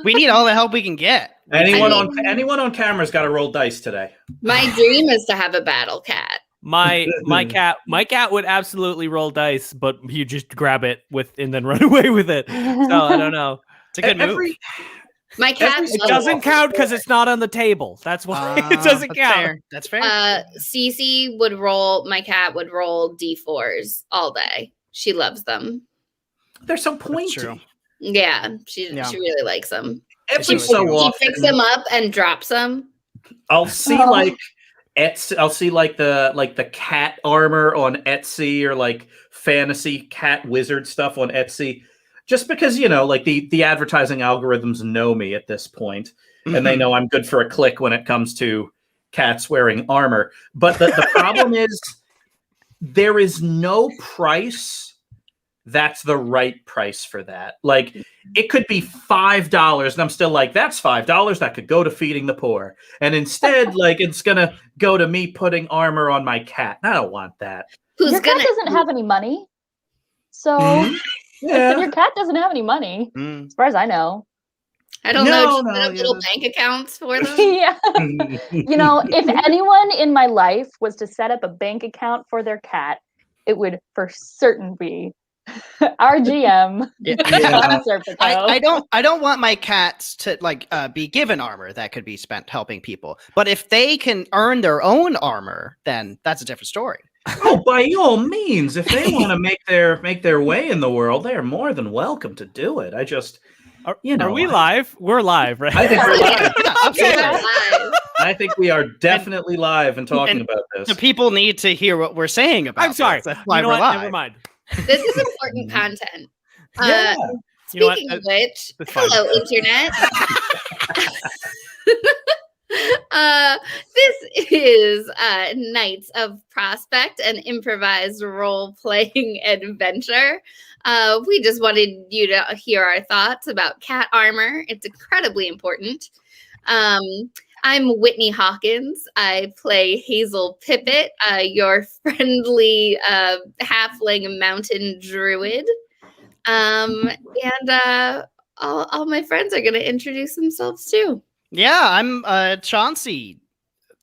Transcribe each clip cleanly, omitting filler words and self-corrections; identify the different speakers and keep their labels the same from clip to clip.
Speaker 1: We need all the help we can get.
Speaker 2: Anyone on camera's got to roll dice today.
Speaker 3: My dream is to have a battle cat.
Speaker 4: My cat would absolutely roll dice, but you just grab it and then run away with it. So I don't know.
Speaker 1: It's a good move.
Speaker 3: My cat
Speaker 4: It doesn't count because it's not on the table. That's why it doesn't count.
Speaker 1: Fair. That's fair.
Speaker 3: Cece would roll. My cat would roll D4s all day. She loves them.
Speaker 2: They're so pointy.
Speaker 1: True.
Speaker 3: Yeah, she really likes them.
Speaker 2: Every so
Speaker 3: She
Speaker 2: often,
Speaker 3: picks them up and drops them.
Speaker 2: I'll see like the cat armor on Etsy or like fantasy cat wizard stuff on Etsy, just because like the advertising algorithms know me at this point, and they know I'm good for a click when it comes to cats wearing armor. But the problem is there is no price that's the right price for that. Like, it could be $5, and I'm still like, that's $5 that could go to feeding the poor. And instead, like, it's gonna go to me putting armor on my cat. I don't want that.
Speaker 5: Your cat doesn't have any money. So your cat doesn't have any money, as far as I know.
Speaker 3: I don't know. Do you have little bank accounts for them?
Speaker 5: Yeah. If anyone in my life was to set up a bank account for their cat, it would for certain be our GM.
Speaker 1: I don't want my cats to be given armor that could be spent helping people. But if they can earn their own armor, then that's a different story.
Speaker 2: Oh, by all means, if they want to make their way in the world, they are more than welcome to do it. I just,
Speaker 4: are we live? We're live, right?
Speaker 2: I think we're live.
Speaker 3: Absolutely.
Speaker 2: I think we are definitely live and talking about this.
Speaker 1: The people need to hear what we're saying about.
Speaker 4: I'm sorry.
Speaker 1: That's why we're live.
Speaker 4: Never mind.
Speaker 3: This is important content.
Speaker 2: Yeah.
Speaker 3: Speaking of which, hello, Internet. This is Knights of Prospect, an improvised role-playing adventure. We just wanted you to hear our thoughts about cat armor. It's incredibly important. I'm Whitney Hawkins. I play Hazel Pippet, your friendly halfling mountain druid. And all my friends are going to introduce themselves too.
Speaker 1: Yeah, I'm Chauncey,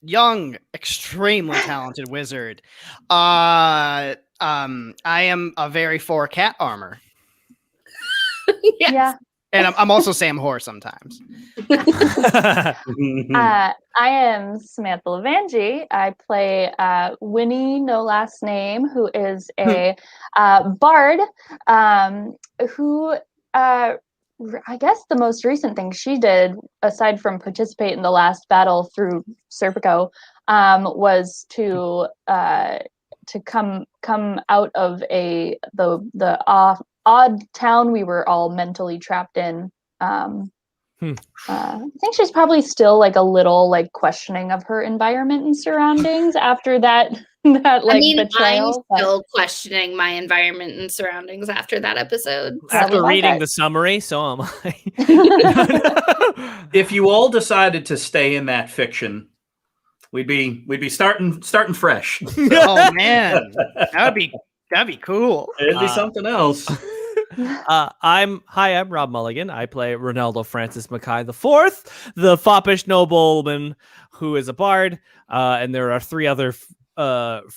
Speaker 1: young, extremely talented wizard. I am a very for cat armor.
Speaker 3: Yes.
Speaker 5: Yeah.
Speaker 1: And I'm also Sam Hoare sometimes.
Speaker 5: I am Samantha Levangie. I play Winnie, no last name, who is a bard who, I guess the most recent thing she did, aside from participate in the last battle through Serpico, was to come out of the odd town we were all mentally trapped in. I think she's probably still like a little like questioning of her environment and surroundings after that betrayal.
Speaker 3: I'm still questioning my environment and surroundings after that episode.
Speaker 4: After reading the summary, so am I.
Speaker 2: If you all decided to stay in that fiction, we'd be starting fresh.
Speaker 1: Oh man, that'd be cool.
Speaker 2: It'd be something else.
Speaker 4: I'm Rob Mulligan. I play Ronaldo Francis Mackay IV, the foppish nobleman who is a bard, and there are three other Ronaldo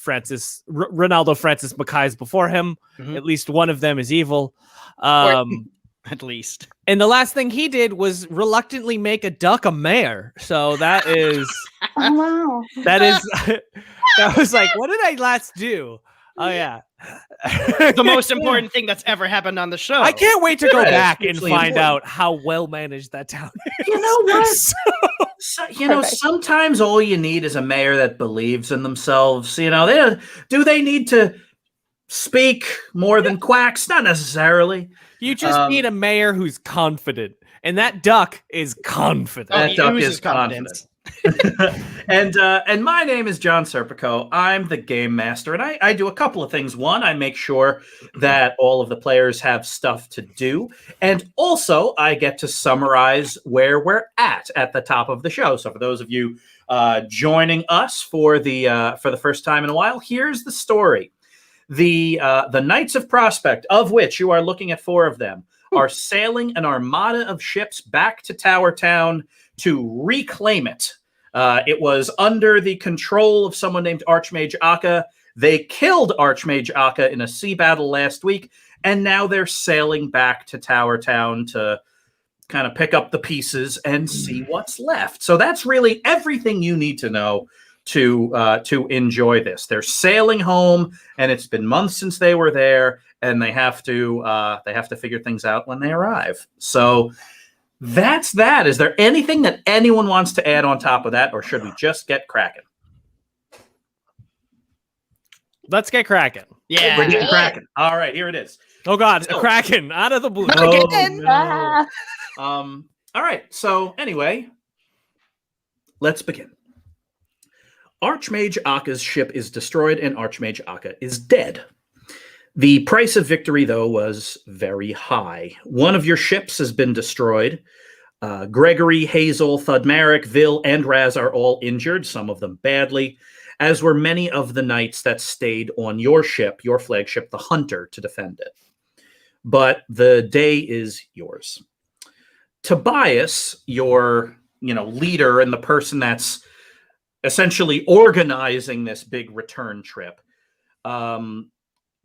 Speaker 4: Francis Mackays before him. Mm-hmm. At least one of them is evil.
Speaker 1: At least.
Speaker 4: And the last thing he did was reluctantly make a duck a mayor. So that is
Speaker 5: oh wow.
Speaker 4: That was like, what did I last do? Oh yeah.
Speaker 1: The most important thing that's ever happened on the show.
Speaker 4: I can't wait to go back and find out how well managed that town is.
Speaker 2: You know what? Sometimes all you need is a mayor that believes in themselves. Do they need to speak more than quacks? Not necessarily.
Speaker 4: You just need a mayor who's confident, and that duck is confident.
Speaker 2: That duck is confident. And my name is John Serpico. I'm the game master, and I do a couple of things. One, I make sure that all of the players have stuff to do, and also I get to summarize where we're at the top of the show. So for those of you joining us for the first time in a while, here's the story. The Knights of Prospect, of which you are looking at 4 of them, are sailing an armada of ships back to Tower Town to reclaim it. It was under the control of someone named Archmage Akka. They killed Archmage Akka in a sea battle last week, and now they're sailing back to Tower Town to kind of pick up the pieces and see what's left. So that's really everything you need to know to enjoy this. They're sailing home, and it's been months since they were there, and they have to figure things out when they arrive. So that's that. Is there anything that anyone wants to add on top of that, or should we just get cracking?
Speaker 4: Let's get cracking.
Speaker 1: Yeah.
Speaker 2: We're getting cracking. All right, here it is.
Speaker 4: Oh God,
Speaker 2: So-
Speaker 4: a kraken out of the blue.
Speaker 1: Not
Speaker 4: Oh,
Speaker 1: again.
Speaker 4: no.
Speaker 5: Ah.
Speaker 2: All right. So anyway, let's begin. Archmage Akka's ship is destroyed, and Archmage Akka is dead. The price of victory, though, was very high. One of your ships has been destroyed. Gregory, Hazel, Thudmeric, Vil, and Raz are all injured, some of them badly, as were many of the knights that stayed on your ship, your flagship, the Hunter, to defend it. But the day is yours. Tobias, your leader and the person that's essentially organizing this big return trip,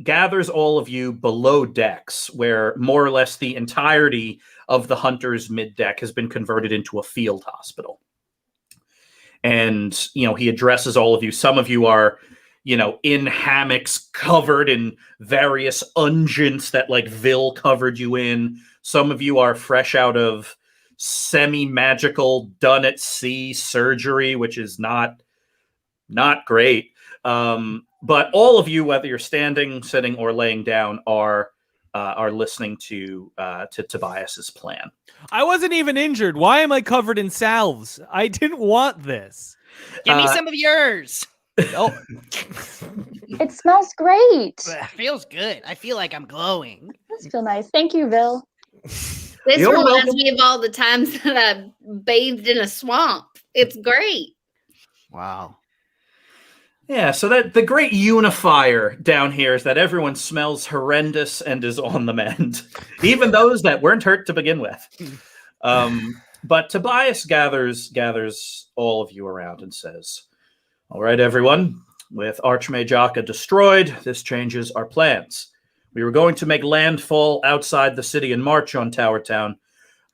Speaker 2: gathers all of you below decks, where more or less the entirety of the Hunter's mid-deck has been converted into a field hospital. And, he addresses all of you. Some of you are, in hammocks covered in various unguents that Vil covered you in. Some of you are fresh out of semi-magical done at sea surgery, which is not great. But all of you, whether you're standing, sitting, or laying down, are listening to Tobias's plan.
Speaker 4: I wasn't even injured. Why am I covered in salves? I didn't want this.
Speaker 1: Give me some of yours.
Speaker 4: Oh,
Speaker 5: It smells great.
Speaker 1: Feels good. I feel like I'm glowing.
Speaker 5: That's feel nice. Thank you, Vil.
Speaker 3: This
Speaker 2: You're
Speaker 3: reminds
Speaker 2: welcome.
Speaker 3: me of all the times that I bathed in a swamp. It's great.
Speaker 1: Wow.
Speaker 2: Yeah, so that the great unifier down here is that everyone smells horrendous and is on the mend, even those that weren't hurt to begin with. But Tobias gathers all of you around and says, "All right, everyone, with Archmage Akka destroyed, this changes our plans. We were going to make landfall outside the city and march on Tower Town,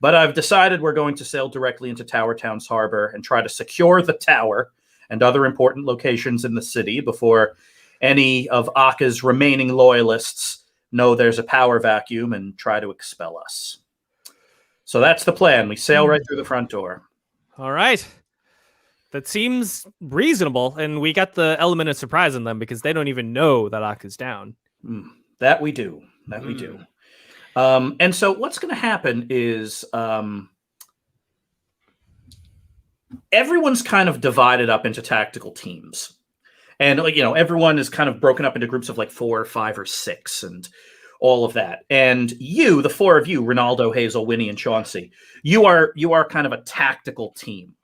Speaker 2: but I've decided we're going to sail directly into Tower Town's harbor and try to secure the tower and other important locations in the city before any of Akka's remaining loyalists know there's a power vacuum and try to expel us. So that's the plan. We sail right through the front door."
Speaker 4: all right. That seems reasonable, and we got the element of surprise in them because they don't even know that Akka's down.
Speaker 2: That we do. We do. And so what's going to happen is everyone's kind of divided up into tactical teams. And, everyone is kind of broken up into groups of 4 or 5 or 6 and all of that. And you, the 4 of you, Ronaldo, Hazel, Winnie, and Chauncey, you are kind of a tactical team.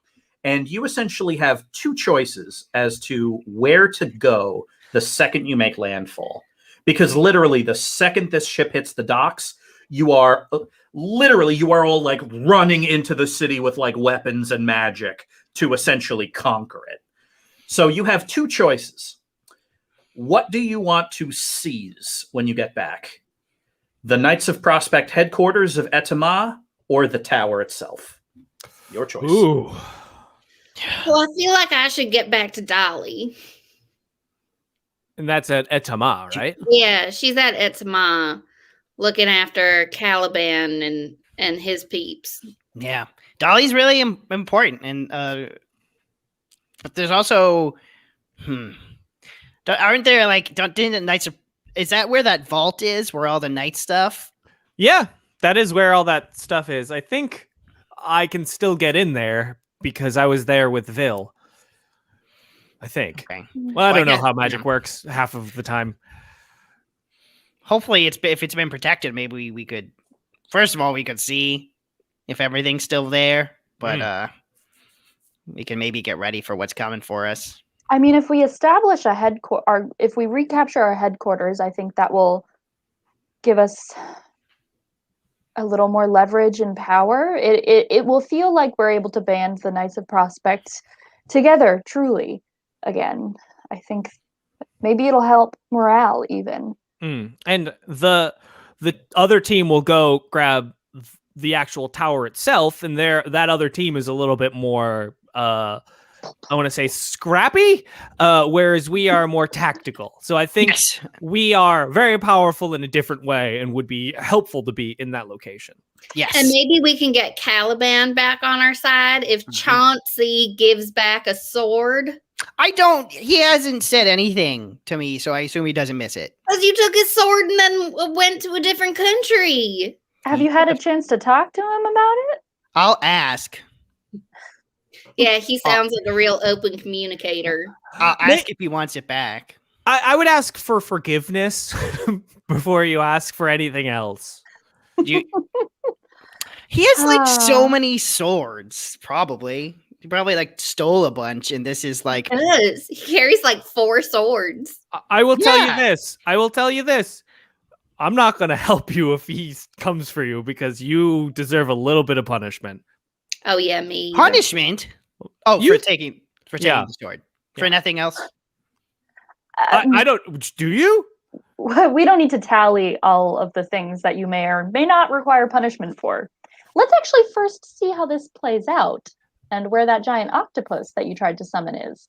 Speaker 2: And you essentially have 2 choices as to where to go the second you make landfall. Because literally the second this ship hits the docks, you are all running into the city with weapons and magic to essentially conquer it. So you have 2 choices. What do you want to seize when you get back? The Knights of Prospect headquarters of Etama or the tower itself? Your choice.
Speaker 4: Ooh.
Speaker 3: Well, I feel like I should get back to Dolly.
Speaker 4: And that's at Etama, right?
Speaker 3: Yeah, she's at Etama looking after Caliban and his peeps.
Speaker 1: Yeah. Dolly's really important. And but there's also aren't there didn't the Knights of, is that where that vault is where all the knight stuff?
Speaker 4: Yeah, that is where all that stuff is. I think I can still get in there because I was there with Vil. I think.
Speaker 1: Okay.
Speaker 4: Well, I
Speaker 1: Well, I
Speaker 4: don't know
Speaker 1: guess-
Speaker 4: how magic works half of the time.
Speaker 1: Hopefully if it's been protected, maybe we could, first of all, we could see if everything's still there, but we can maybe get ready for what's coming for us.
Speaker 5: I mean, if we establish a or if we recapture our headquarters, I think that will give us a little more leverage and power, it will feel like we're able to band the Knights of Prospect together truly again. I think maybe it'll help morale even.
Speaker 4: And the other team will go grab the actual tower itself, and that other team is a little bit more I want to say scrappy, whereas we are more tactical. So I think we are very powerful in a different way and would be helpful to be in that location.
Speaker 1: Yes.
Speaker 3: And maybe we can get Caliban back on our side if Chauncey gives back a sword.
Speaker 1: He hasn't said anything to me, so I assume he doesn't miss it.
Speaker 3: Because you took his sword and then went to a different country.
Speaker 5: Have you had a chance to talk to him about it?
Speaker 1: I'll ask.
Speaker 3: Yeah, he sounds like a real open communicator.
Speaker 1: I'll ask if he wants it back.
Speaker 4: I would ask for forgiveness before you ask for anything else.
Speaker 1: He has like so many swords, probably. He probably like stole a bunch, and this is like...
Speaker 3: He carries like 4 swords.
Speaker 4: I will tell you this. I'm not going to help you if he comes for you, because you deserve a little bit of punishment.
Speaker 3: Oh, yeah, me.
Speaker 1: Punishment? Oh, for taking the sword. For nothing else?
Speaker 4: I don't... Do you?
Speaker 5: We don't need to tally all of the things that you may or may not require punishment for. Let's actually first see how this plays out and where that giant octopus that you tried to summon is.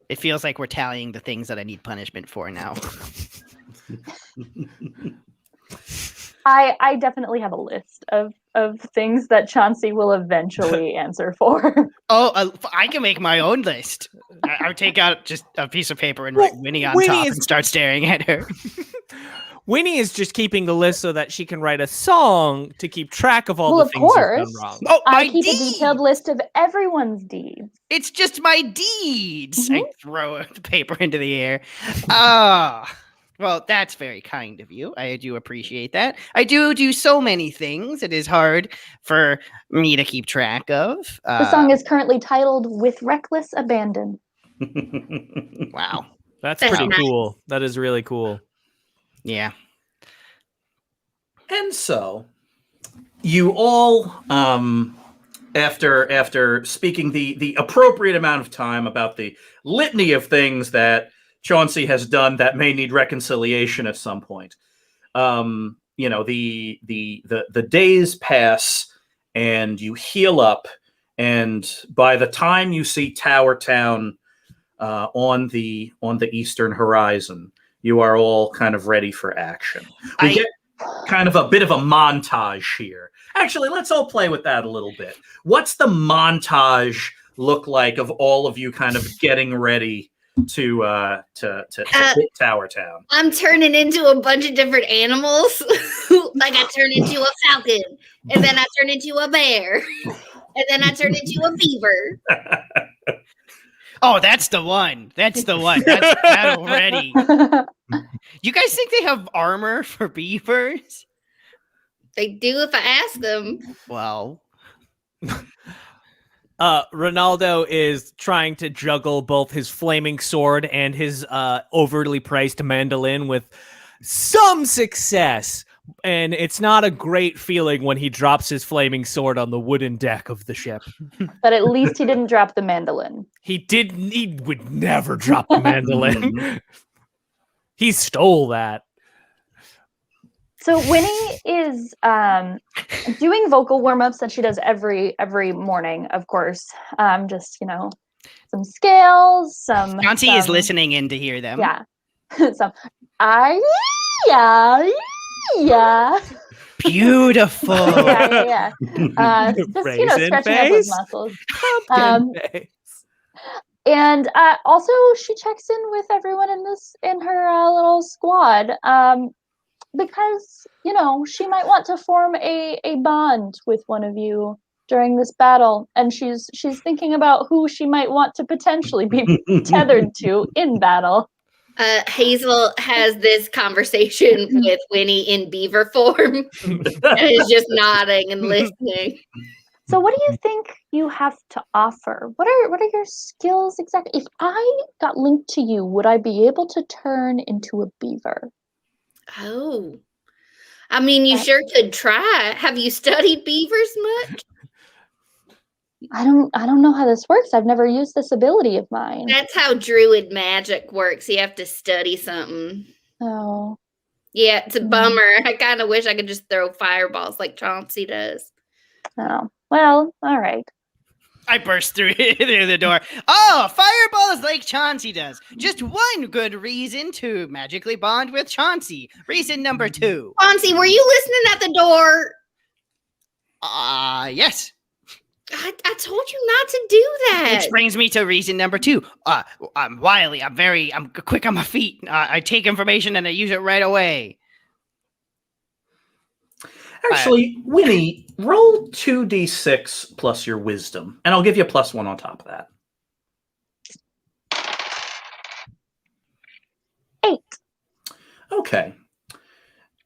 Speaker 1: It feels like we're tallying the things that I need punishment for now.
Speaker 5: I definitely have a list of things that Chauncey will eventually answer for.
Speaker 1: I can make my own list. I'll take out just a piece of paper and write Winnie on top and start staring at her.
Speaker 4: Winnie is just keeping the list so that she can write a song to keep track of all the things you've done wrong.
Speaker 1: Oh,
Speaker 5: I keep a detailed list of everyone's deeds.
Speaker 1: It's just my deeds. I throw the paper into the air. Well, that's very kind of you. I do appreciate that. I do so many things. It is hard for me to keep track of.
Speaker 5: The song is currently titled "With Reckless Abandon."
Speaker 1: Wow.
Speaker 4: That's pretty cool. That is really cool.
Speaker 1: Yeah.
Speaker 2: And so, you all, after speaking the appropriate amount of time about the litany of things that Chauncey has done that may need reconciliation at some point, the days pass and you heal up, and by the time you see Tower Town on the eastern horizon, you are all kind of ready for action. We get kind of a bit of a montage here. Actually, let's all play with that a little bit. What's the montage look like of all of you kind of getting ready to hit Tower Town?
Speaker 3: I'm turning into a bunch of different animals. Like I turn into a falcon, and then I turn into a bear, and then I turn into a beaver.
Speaker 1: Oh, that's the one. That's that already. You guys think they have armor for beavers?
Speaker 3: They do if I ask them.
Speaker 1: Well,
Speaker 4: Ronaldo is trying to juggle both his flaming sword and his overly priced mandolin with some success. And it's not a great feeling when he drops his flaming sword on the wooden deck of the ship.
Speaker 5: But at least he didn't drop the mandolin.
Speaker 4: He would never drop the mandolin. He stole that.
Speaker 5: So Winnie is doing vocal warm-ups that she does every morning, of course. Just, some scales, some...
Speaker 1: Chauncey is listening in to hear them.
Speaker 5: Yeah. Yeah.
Speaker 1: Beautiful.
Speaker 5: Yeah. Just, stretching up those muscles. And also she checks in with everyone in her little squad. Because, she might want to form a bond with one of you during this battle. And she's thinking about who she might want to potentially be tethered to in battle.
Speaker 3: Hazel has this conversation with Winnie in beaver form and is just nodding and listening.
Speaker 5: So what do you think you have to offer? What are your skills exactly? If I got linked to you, would I be able to turn into a beaver?
Speaker 3: Oh, I mean, you sure could try. Have you studied beavers much?
Speaker 5: I don't know how this works. I've never used this ability of mine.
Speaker 3: That's how druid magic works. You have to study something.
Speaker 5: Oh.
Speaker 3: Yeah, it's a bummer. I kind of wish I could just throw fireballs like Chauncey does.
Speaker 5: Oh. Well, all right.
Speaker 1: I burst through the door. Oh, fireballs like Chauncey does. Just one good reason to magically bond with Chauncey. Reason number 2.
Speaker 3: Chauncey, were you listening at the door?
Speaker 1: Yes.
Speaker 3: I told you not to do that.
Speaker 1: Which brings me to reason number 2. I'm wily. I'm quick on my feet. I take information and I use it right away.
Speaker 2: Actually, Winnie, roll 2d6 plus your wisdom, and I'll give you a +1 on top of that.
Speaker 5: 8.
Speaker 2: Okay.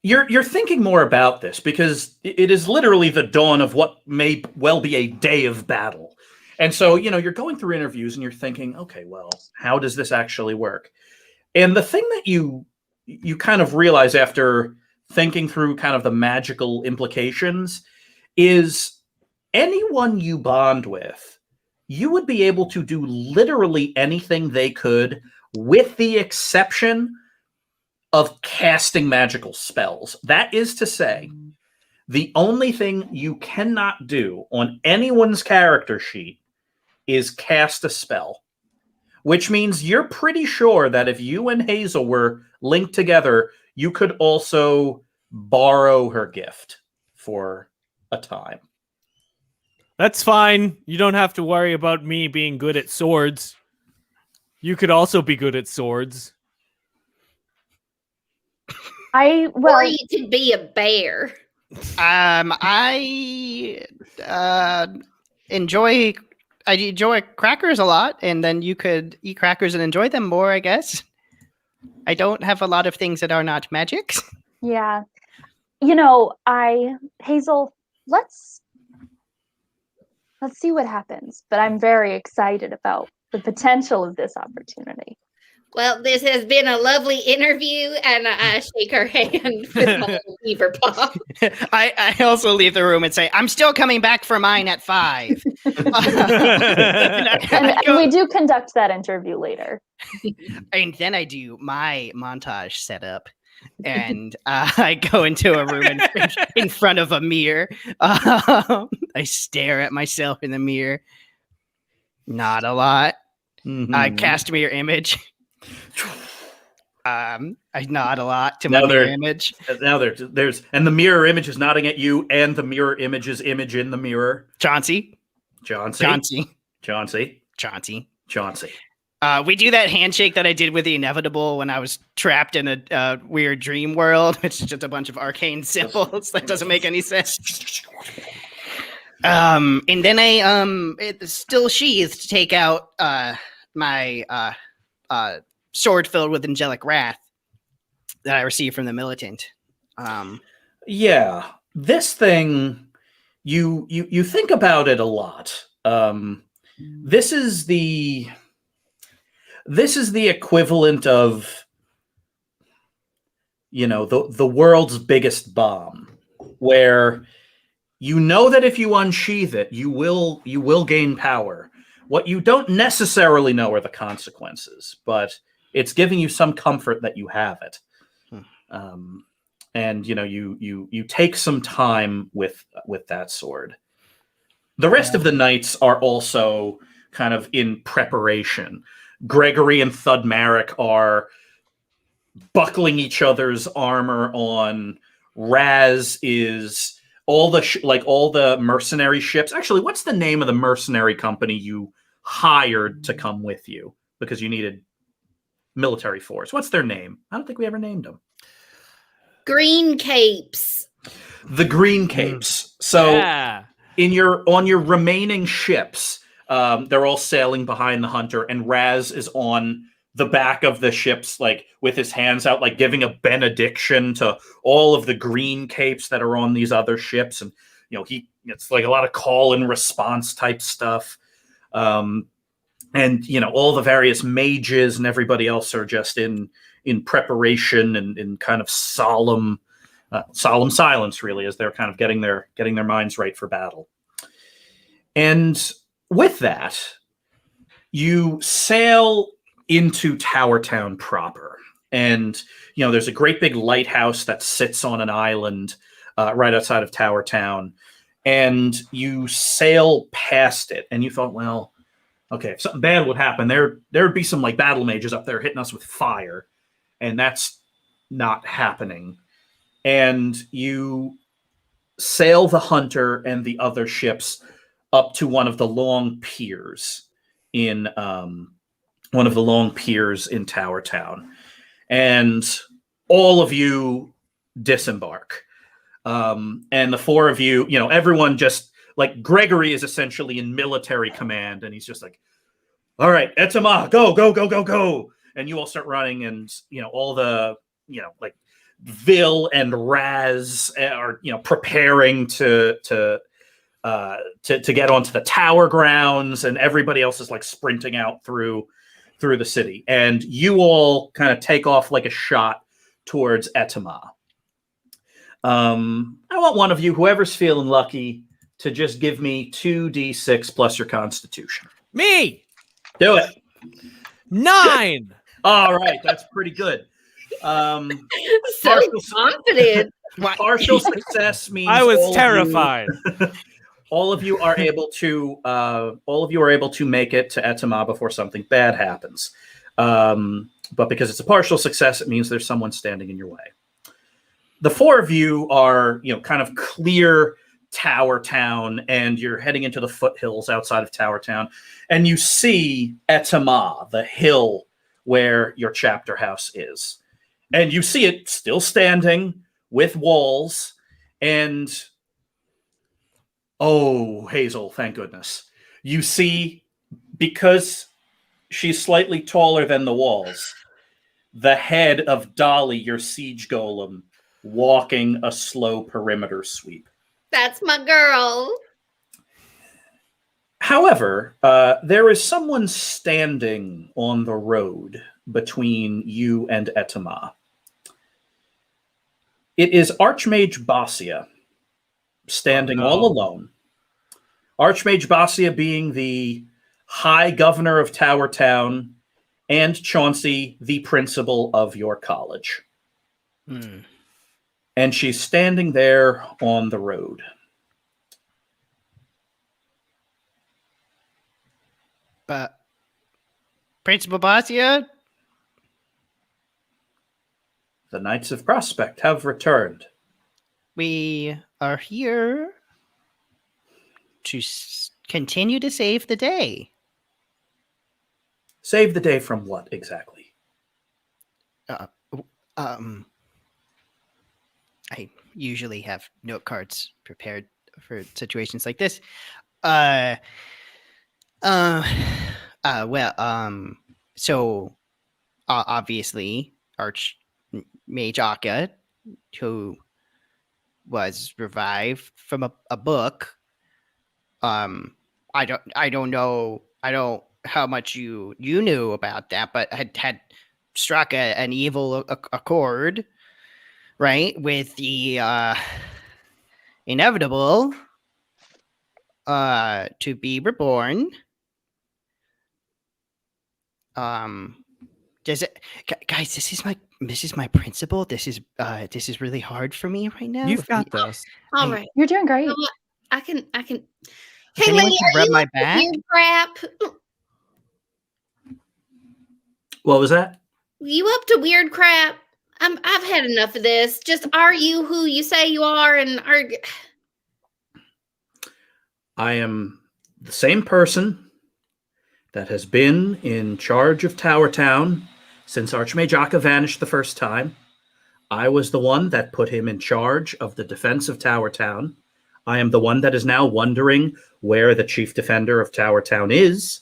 Speaker 2: You're thinking more about this because it is literally the dawn of what may well be a day of battle. And so, you're going through interviews and you're thinking, okay, well, how does this actually work? And the thing that you kind of realize after thinking through kind of the magical implications is anyone you bond with, you would be able to do literally anything they could, with the exception of casting magical spells. That is to say, the only thing you cannot do on anyone's character sheet is cast a spell, which means you're pretty sure that if you and Hazel were linked together, you could also borrow her gift for a time.
Speaker 4: That's fine. You don't have to worry about me being good at swords. You could also be good at swords.
Speaker 3: Or you could be a bear.
Speaker 1: I enjoy crackers a lot, and then you could eat crackers and enjoy them more, I guess. I don't have a lot of things that are not magic.
Speaker 5: Yeah. Hazel, let's see what happens. But I'm very excited about the potential of this opportunity.
Speaker 3: Well, this has been a lovely interview, and I shake her hand with my beaver paw.
Speaker 1: I also leave the room and say, I'm still coming back for mine at 5.
Speaker 5: And we do conduct that interview later.
Speaker 1: And then I do my montage setup. And I go into a room in front of a mirror. I stare at myself in the mirror. Not a lot. I cast mirror image. I nod a lot to my mirror image.
Speaker 2: Now there's and the mirror image is nodding at you, and the mirror image's image in the mirror.
Speaker 1: Chauncey. We do that handshake that I did with the Inevitable when I was trapped in a weird dream world. It's just a bunch of arcane symbols that doesn't make any sense. And then I it's still sheathed to take out my sword filled with angelic wrath that I received from the militant.
Speaker 2: Yeah, this thing, you think about it a lot. This is the equivalent of, the world's biggest bomb, where that if you unsheath it, you will gain power. What you don't necessarily know are the consequences, but it's giving you some comfort that you have it. And you take some time with that sword. The rest of the knights are also kind of in preparation. Gregory and Thudmeric are buckling each other's armor on. Raz is all the mercenary ships. Actually, what's the name of the mercenary company you hired to come with you because you needed military force? What's their name? I don't think we ever named them.
Speaker 3: Green Capes.
Speaker 2: The Green Capes. So on your remaining ships, they're all sailing behind the hunter, and Raz is on the back of the ships, like with his hands out, like giving a benediction to all of the Green Capes that are on these other ships. And it's like a lot of call and response type stuff. And all the various mages and everybody else are just in preparation and in kind of solemn solemn silence, really, as they're kind of getting their minds right for battle. And with that, you sail into Tower Town proper. And, there's a great big lighthouse that sits on an island right outside of Tower Town. And you sail past it. And you thought, well, okay, if something bad would happen, there would be some like battle mages up there hitting us with fire. And that's not happening. And you sail the Hunter and the other ships up to one of the long piers in Tower Town, and all of you disembark. And the four of you, everyone just like Gregory is essentially in military command, and he's just like, "All right, Etama, go, go, go, go, go!" And you all start running, and all the like Vil and Raz are preparing to get onto the tower grounds, and everybody else is like sprinting out through the city, and you all kind of take off like a shot towards Etama. I want one of you, whoever's feeling lucky, to just give me 2d6 plus your constitution.
Speaker 4: Me!
Speaker 2: Do it.
Speaker 4: 9!
Speaker 2: All right, that's pretty good.
Speaker 3: So
Speaker 2: Partial-
Speaker 3: confident.
Speaker 2: Partial success means
Speaker 4: I was
Speaker 2: all of you-
Speaker 4: terrified.
Speaker 2: all of you are able to make it to Etama before something bad happens. But because it's a partial success, it means there's someone standing in your way. The four of you are, kind of clear Tower Town, and you're heading into the foothills outside of Tower Town, and you see Etama, the hill where your chapter house is. And you see it still standing with walls, and oh, Hazel, thank goodness. You see, because she's slightly taller than the walls, the head of Dolly, your siege golem, walking a slow perimeter sweep.
Speaker 3: That's my girl.
Speaker 2: However, there is someone standing on the road between you and Etama. It is Archmage Basia, standing all alone. Archmage Basia being the High Governor of Tower Town, and Chauncey, the principal of your college. And she's standing there on the road.
Speaker 1: But Principal Basia?
Speaker 2: The Knights of Prospect have returned.
Speaker 1: We are here to continue to save the day.
Speaker 2: Save the day from what exactly?
Speaker 1: I usually have note cards prepared for situations like this. So obviously Archmage Akka, who was revived from a book. I don't know how much you knew about that, but had struck an evil accord, right, with the inevitable to be reborn. Does it, guys? This is my principal. This is really hard for me right now.
Speaker 4: You've got this.
Speaker 3: All right.
Speaker 5: You're doing great.
Speaker 3: I can.
Speaker 1: If
Speaker 3: Hey,
Speaker 1: anyone
Speaker 3: lady,
Speaker 1: can
Speaker 3: are
Speaker 1: rub
Speaker 3: you
Speaker 1: my
Speaker 3: up to
Speaker 1: back?
Speaker 3: weird crap?
Speaker 2: What was that?
Speaker 3: You up to weird crap? I've had enough of this. Just are you who you say you are, and are
Speaker 2: I am the same person that has been in charge of Tower Town since Archmage Akka vanished the first time. I was the one that put him in charge of the defense of Tower Town. I am the one that is now wondering where the chief defender of Tower Town is.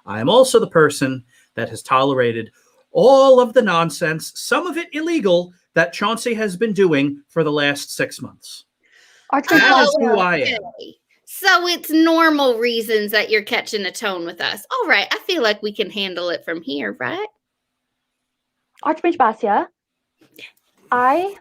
Speaker 2: I am also the person that has tolerated all of the nonsense, some of it illegal, that Chauncey has been doing for the last 6 months.
Speaker 5: Archmage
Speaker 2: That is
Speaker 5: Basia.
Speaker 2: who I am.
Speaker 3: okay. So it's normal reasons that you're catching a tone with us. All right, I feel like we can handle it from here, right?
Speaker 5: Archmage Basia, I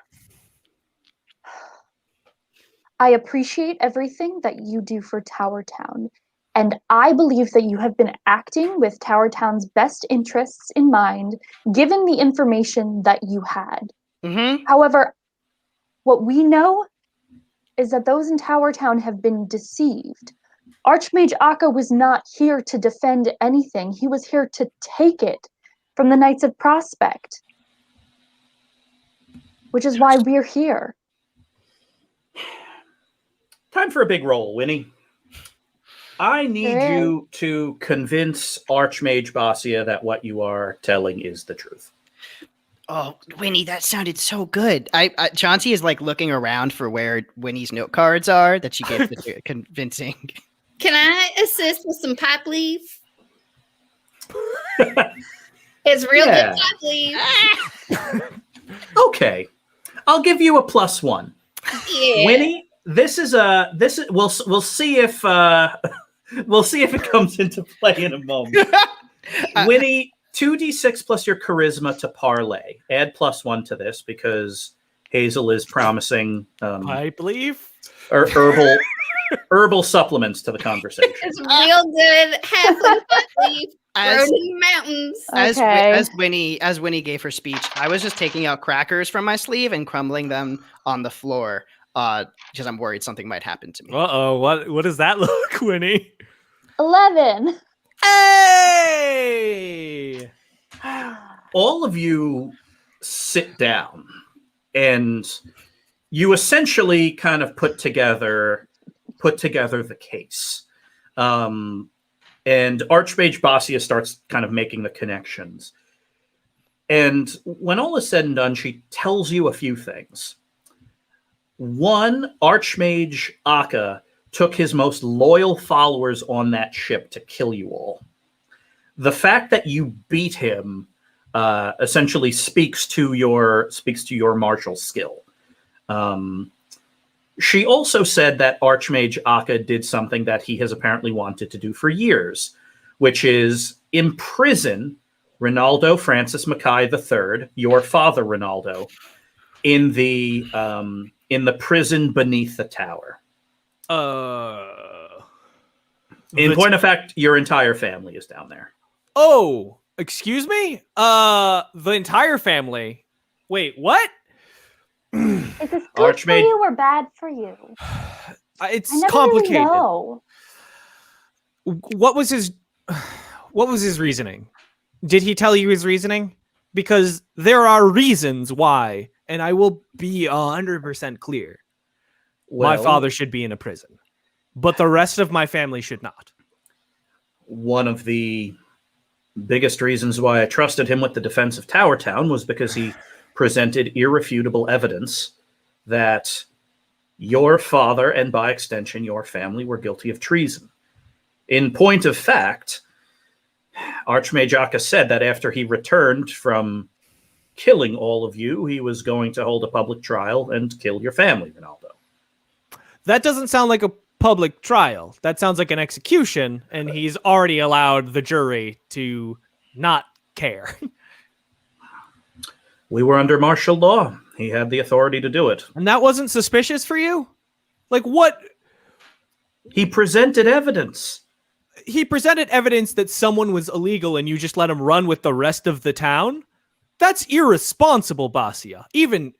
Speaker 5: I appreciate everything that you do for Tower Town, and I believe that you have been acting with Tower Town's best interests in mind, given the information that you had.
Speaker 1: Mm-hmm.
Speaker 5: However, what we know is that those in Tower Town have been deceived. Archmage Akka was not here to defend anything. He was here to take it from the Knights of Prospect, which is why we're here.
Speaker 2: Time for a big roll, Winnie. I need
Speaker 5: Sure.
Speaker 2: you to convince Archmage Basia that what you are telling is the truth.
Speaker 1: Oh, Winnie, that sounded so good. Chauncey is like looking around for where Winnie's note cards are that she gave the convincing.
Speaker 3: Can I assist with some pipe leaf? It's real
Speaker 2: Yeah.
Speaker 3: good pipe leaf.
Speaker 2: Okay, I'll give you a +1.
Speaker 3: Yeah.
Speaker 2: Winnie, we'll see if we'll see if it comes into play in a moment. Winnie, 2d6 plus your charisma to parlay. Add +1 to this because Hazel is promising
Speaker 4: Pipe leaf.
Speaker 2: herbal supplements to the conversation.
Speaker 3: It's real good halfling pipe leaf
Speaker 1: As,
Speaker 3: grown in the mountains.
Speaker 5: Okay.
Speaker 1: as Winnie gave her speech, I was just taking out crackers from my sleeve and crumbling them on the floor because I'm worried something might happen to me.
Speaker 4: Uh-oh, what does that look, Winnie?
Speaker 5: 11.
Speaker 4: Hey!
Speaker 2: All of you sit down and you essentially kind of put together the case. And Archmage Basia starts kind of making the connections. And when all is said and done, she tells you a few things. One, Archmage Akka took his most loyal followers on that ship to kill you all. The fact that you beat him essentially speaks to your martial skill. She also said that Archmage Akka did something that he has apparently wanted to do for years, which is imprison Ronaldo Francis Mackay III, your father, Ronaldo, in the prison beneath the tower. In point of fact, your entire family is down there.
Speaker 4: Oh, excuse me? The entire family. Wait, what?
Speaker 5: Is this good for
Speaker 2: Archmage-
Speaker 5: you or bad for you?
Speaker 4: It's
Speaker 5: I never
Speaker 4: complicated.
Speaker 5: really know.
Speaker 4: What was his reasoning? Did he tell you his reasoning? Because there are reasons why, and I will be 100% clear. My
Speaker 2: Well,
Speaker 4: father should be in a prison, but the rest of my family should not.
Speaker 2: one of the biggest reasons why I trusted him with the defense of Tower Town was because he presented irrefutable evidence that your father, and by extension your family, were guilty of treason. In point of fact, Archmage Akka said that after he returned from killing all of you, he was going to hold a public trial and kill your family, Ronaldo.
Speaker 4: That doesn't sound like a public trial. That sounds like an execution, and he's already allowed the jury to not care.
Speaker 2: We were under martial law. He had the authority to do it.
Speaker 4: And that wasn't suspicious for you? Like, what?
Speaker 2: He presented evidence.
Speaker 4: He presented evidence that someone was illegal and you just let him run with the rest of the town? That's irresponsible, Basia. Even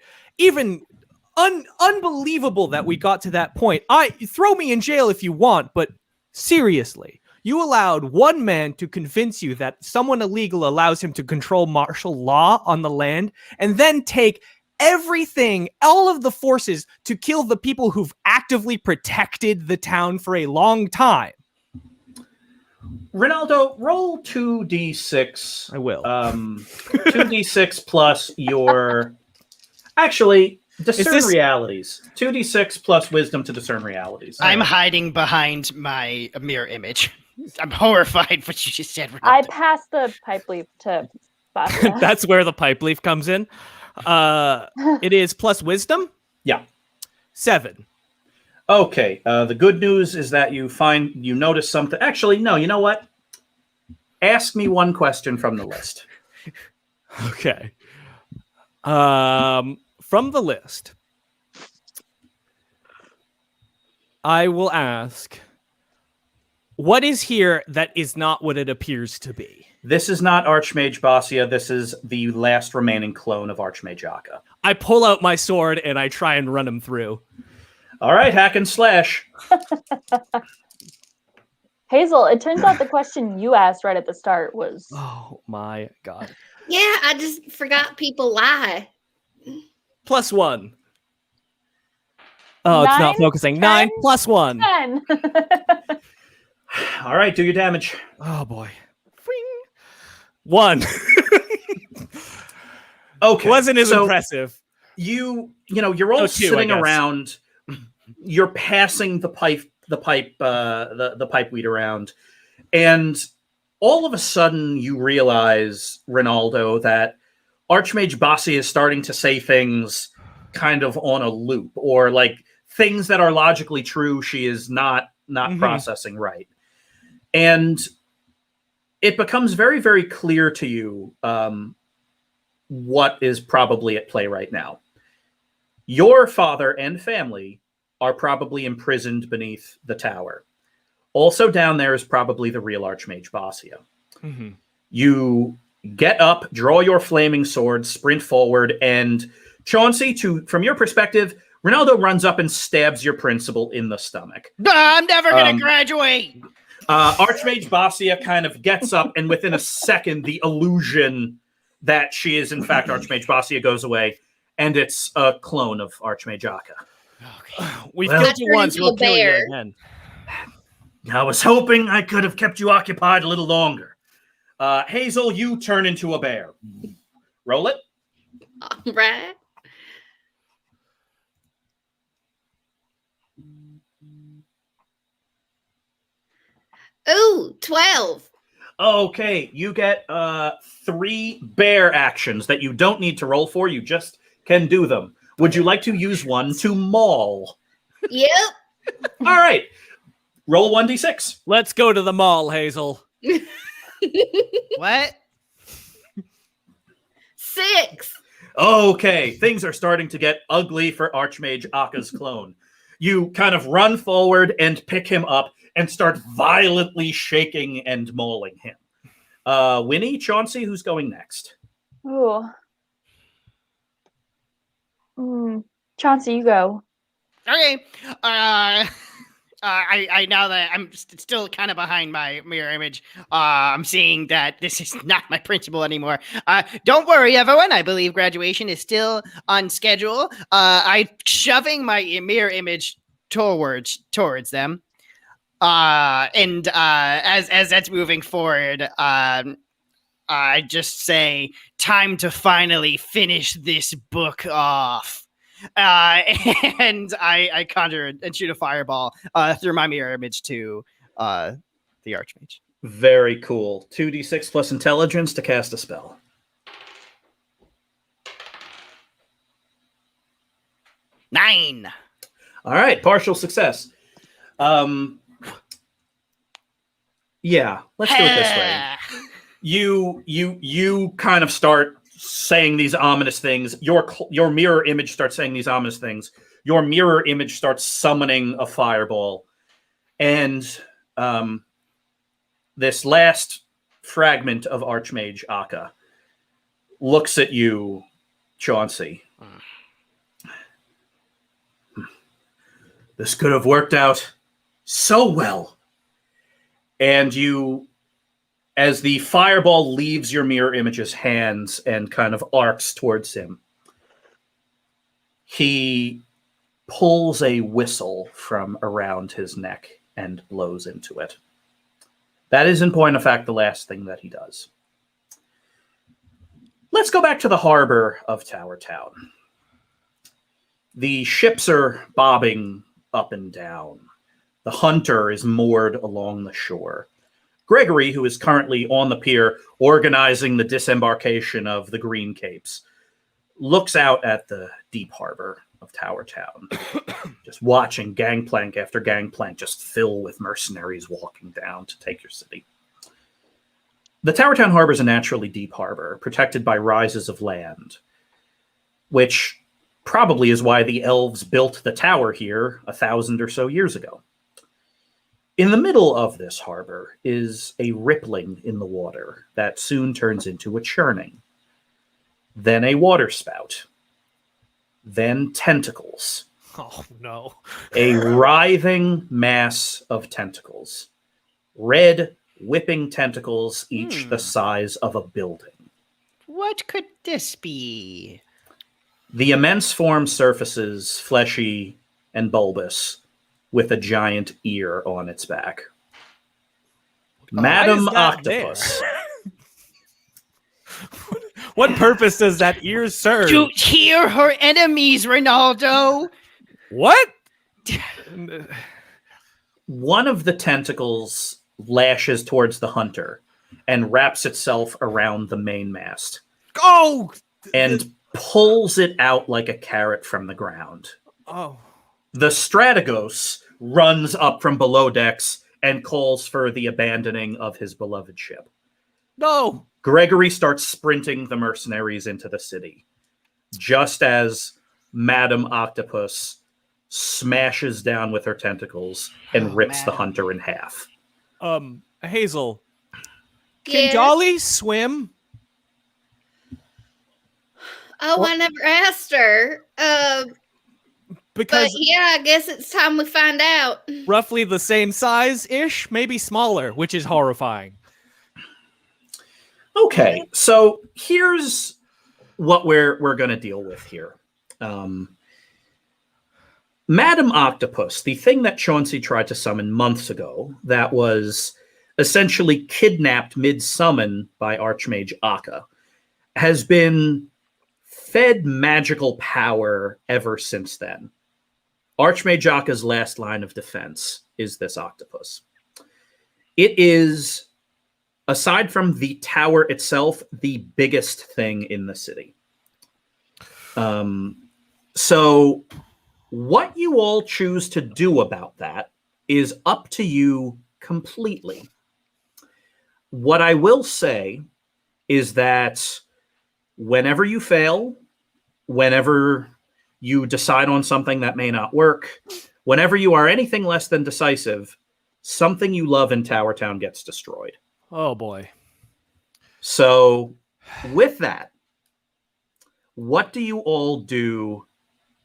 Speaker 4: unbelievable that we got to that point. Throw me in jail if you want, but seriously, you allowed one man to convince you that someone illegal allows him to control martial law on the land, and then take everything, all of the forces to kill the people who've actively protected the town for a long time.
Speaker 2: Ronaldo, roll 2d6.
Speaker 4: I will.
Speaker 2: 2d6 plus your... Actually, discern realities. 2d6 plus wisdom to discern realities.
Speaker 1: I'm hiding behind my mirror image. I'm horrified what you just said.
Speaker 5: I
Speaker 1: Ronaldo.
Speaker 5: passed the pipe leaf to Basia.
Speaker 4: That's where the pipe leaf comes in. It is plus wisdom.
Speaker 2: Yeah.
Speaker 4: 7.
Speaker 2: Okay. The good news is that you notice something. Actually, no, you know what? Ask me one question from the list.
Speaker 4: Okay. From the list. I will ask, what is here that is not what it appears to be?
Speaker 2: This is not Archmage Basia. This is the last remaining clone of Archmage Akka.
Speaker 4: I pull out my sword and I try and run him through.
Speaker 2: All right, hack and slash.
Speaker 5: Hazel, it turns out the question you asked right at the start was
Speaker 4: Oh my god.
Speaker 3: Yeah, I just forgot people lie.
Speaker 4: +1. Oh, it's not
Speaker 5: 9,
Speaker 4: focusing.
Speaker 5: 10,
Speaker 4: 9 +1.
Speaker 5: 10.
Speaker 2: All right, do your damage.
Speaker 4: Oh boy. 1.
Speaker 2: Okay.
Speaker 4: Wasn't as
Speaker 2: so
Speaker 4: impressive.
Speaker 2: you're all
Speaker 4: Oh, 2, I
Speaker 2: sitting
Speaker 4: guess.
Speaker 2: around. You're passing the pipe weed around, and all of a sudden you realize, Ronaldo, that Archmage Bassi is starting to say things kind of on a loop, or like things that are logically true she is not processing right. And it becomes very, very clear to you what is probably at play right now. Your father and family are probably imprisoned beneath the tower. Also down there is probably the real Archmage Basia.
Speaker 4: Mm-hmm.
Speaker 2: You get up, draw your flaming sword, sprint forward, and Chauncey, from your perspective, Ronaldo runs up and stabs your principal in the stomach.
Speaker 1: I'm never going to graduate.
Speaker 2: Archmage Basia kind of gets up, and within a second, the illusion that she is in fact Archmage Basia goes away, and it's a clone of Archmage Akka.
Speaker 1: Okay.
Speaker 4: We've
Speaker 2: Well-
Speaker 4: killed you once,
Speaker 3: Into
Speaker 4: we'll
Speaker 3: a
Speaker 4: kill you
Speaker 3: bear.
Speaker 4: again.
Speaker 2: I was hoping I could have kept you occupied a little longer. Hazel, you turn into a bear. Roll it.
Speaker 3: All right. Ooh, 12.
Speaker 2: Okay, you get 3 bear actions that you don't need to roll for. You just can do them. Would you like to use one to maul?
Speaker 3: Yep.
Speaker 2: All right. Roll 1d6.
Speaker 4: Let's go to the mall, Hazel.
Speaker 1: What?
Speaker 3: 6.
Speaker 2: Okay, things are starting to get ugly for Archmage Akka's clone. You kind of run forward and pick him up and start violently shaking and mauling him. Winnie, Chauncey, who's going next?
Speaker 5: Ooh. Chauncey, you go.
Speaker 1: Okay. I now that I'm still kind of behind my mirror image, I'm seeing that this is not my principal anymore. Don't worry, everyone. I believe graduation is still on schedule. I'm shoving my mirror image towards them. And as that's moving forward, I just say, time to finally finish this book off. And I conjure and shoot a fireball through my mirror image to the Archmage.
Speaker 2: Very cool. 2d6 plus intelligence to cast a spell.
Speaker 1: 9.
Speaker 2: All right, partial success. Yeah, let's do it this way. You kind of start saying these ominous things. Your mirror image starts saying these ominous things. Your mirror image starts summoning a fireball, and this last fragment of Archmage Akka looks at you, Chauncey. This could have worked out so well. And you, as the fireball leaves your mirror image's hands and kind of arcs towards him, he pulls a whistle from around his neck and blows into it. That is, in point of fact, the last thing that he does. Let's go back to the harbor of Tower Town. The ships are bobbing up and down. The Hunter is moored along the shore. Gregory, who is currently on the pier organizing the disembarkation of the Green Capes, looks out at the deep harbor of Tower Town, just watching gangplank after gangplank just fill with mercenaries walking down to take your city. The Tower Town harbor is a naturally deep harbor, protected by rises of land, which probably is why the elves built the tower here 1,000 or so years ago. In the middle of this harbor is a rippling in the water that soon turns into a churning, then a water spout, then tentacles,
Speaker 4: Oh no.
Speaker 2: a writhing mass of tentacles, red, whipping tentacles, each the size of a building.
Speaker 1: What could this be?
Speaker 2: The immense form surfaces fleshy and bulbous, with a giant ear on its back. Madam
Speaker 4: Why is that there?
Speaker 2: Octopus.
Speaker 4: What purpose does that ear serve?
Speaker 1: To hear her enemies, Ronaldo.
Speaker 4: What?
Speaker 2: One of the tentacles lashes towards the hunter and wraps itself around the mainmast
Speaker 4: Oh.
Speaker 2: and pulls it out like a carrot from the ground.
Speaker 4: Oh.
Speaker 2: The Strategos runs up from below decks and calls for the abandoning of his beloved ship.
Speaker 4: No.
Speaker 2: Gregory starts sprinting the mercenaries into the city, just as Madam Octopus smashes down with her tentacles and rips the
Speaker 1: Madam.
Speaker 2: hunter in half.
Speaker 4: Hazel, can
Speaker 3: Yeah.
Speaker 4: Dolly swim?
Speaker 3: Oh, I never asked her. But
Speaker 4: Because
Speaker 3: yeah, I guess it's time we find out.
Speaker 4: roughly the same size-ish, maybe smaller, which is horrifying.
Speaker 2: Okay, so here's what we're going to deal with here. Madam Octopus, the thing that Chauncey tried to summon months ago, that was essentially kidnapped mid-summon by Archmage Akka, has been fed magical power ever since then. Archmage Akka's last line of defense is this octopus. It is, aside from the tower itself, the biggest thing in the city. So what you all choose to do about that is up to you completely. What I will say is that whenever you fail, whenever you decide on something that may not work, whenever you are anything less than decisive, something you love in Tower Town gets destroyed.
Speaker 4: Oh boy.
Speaker 2: So, with that, what do you all do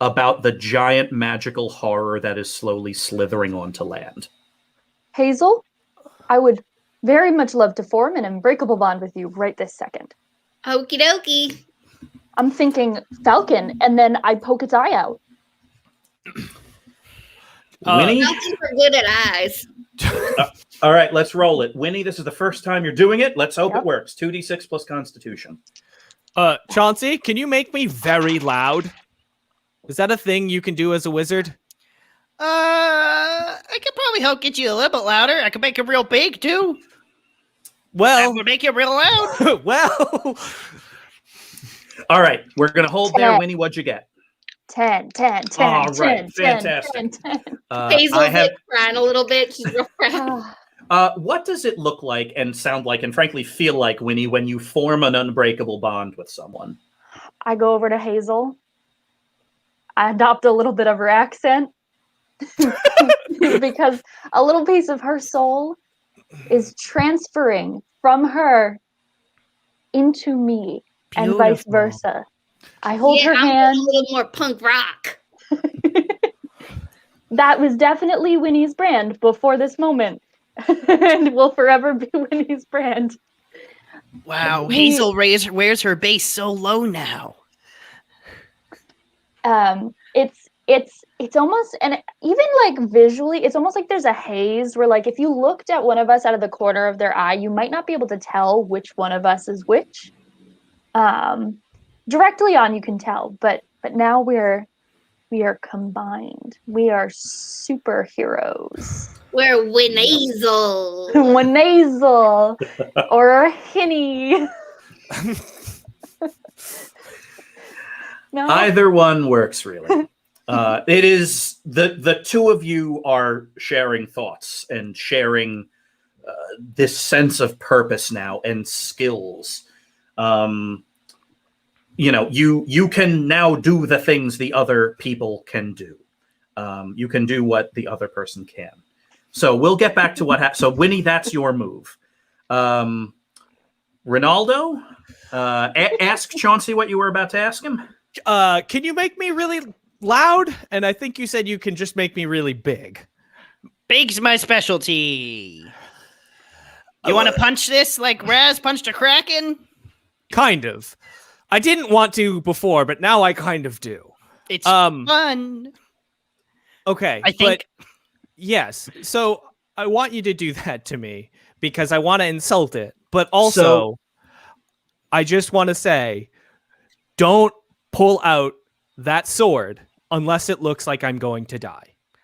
Speaker 2: about the giant magical horror that is slowly slithering onto land?
Speaker 5: Hazel, I would very much love to form an unbreakable bond with you right this second.
Speaker 3: Okie dokie.
Speaker 5: I'm thinking Falcon, and then I poke its eye out.
Speaker 2: Winnie?
Speaker 3: Nothing for good at eyes.
Speaker 2: All right, let's roll it. Winnie, this is the first time you're doing it. Let's hope
Speaker 5: Yep.
Speaker 2: it works. 2d6 plus Constitution.
Speaker 4: Chauncey, can you make me very loud? Is that a thing you can do as a wizard?
Speaker 1: I could probably help get you a little bit louder. I could make it real big too. That
Speaker 4: Well,
Speaker 1: would make it real loud.
Speaker 4: well.
Speaker 2: All right, we're going to hold there.
Speaker 5: 10.
Speaker 2: Winnie, what'd you get?
Speaker 5: 10, 10, 10,
Speaker 2: All right,
Speaker 5: 10, 10,
Speaker 2: fantastic.
Speaker 5: 10, 10.
Speaker 3: Hazel's
Speaker 2: I have.
Speaker 3: like crying a little bit. She's real proud.
Speaker 2: What does it look like and sound like and frankly feel like, Winnie, when you form an unbreakable bond with someone?
Speaker 5: I go over to Hazel. I adopt a little bit of her accent because a little piece of her soul is transferring from her into me and vice
Speaker 1: Beautiful.
Speaker 5: versa. I hold
Speaker 3: Yeah,
Speaker 5: her
Speaker 3: I'm
Speaker 5: hand.
Speaker 3: a little more punk rock.
Speaker 5: That was definitely Winnie's brand before this moment and will forever be Winnie's brand.
Speaker 1: Wow,
Speaker 5: We-
Speaker 1: Hazel wears her base so low now.
Speaker 5: It's almost, and even like visually, it's almost like there's a haze where like if you looked at one of us out of the corner of their eye, you might not be able to tell which one of us is which. Directly on you can tell, but now we are combined. We are superheroes.
Speaker 3: We're Winnazel.
Speaker 5: One nasal or a hinny. No.
Speaker 2: Either one works, really. It is the two of you are sharing thoughts and sharing this sense of purpose now and skills. you can now do the things the other people can do. You can do what the other person can. So we'll get back to what happened. So Winnie, that's your move. Ronaldo, ask Chauncey what you were about to ask him.
Speaker 4: Can you make me really loud? And I think you said you can just make me really big.
Speaker 1: Big's my specialty. You want to punch this like Raz punched a Kraken?
Speaker 4: Kind of. I didn't want to before, but now I kind of do.
Speaker 1: It's fun.
Speaker 4: Okay.
Speaker 1: I think.
Speaker 4: But yes. So I want you to do that to me because I want to insult it. But also, I just want to say, don't pull out that sword unless it looks like I'm going to die.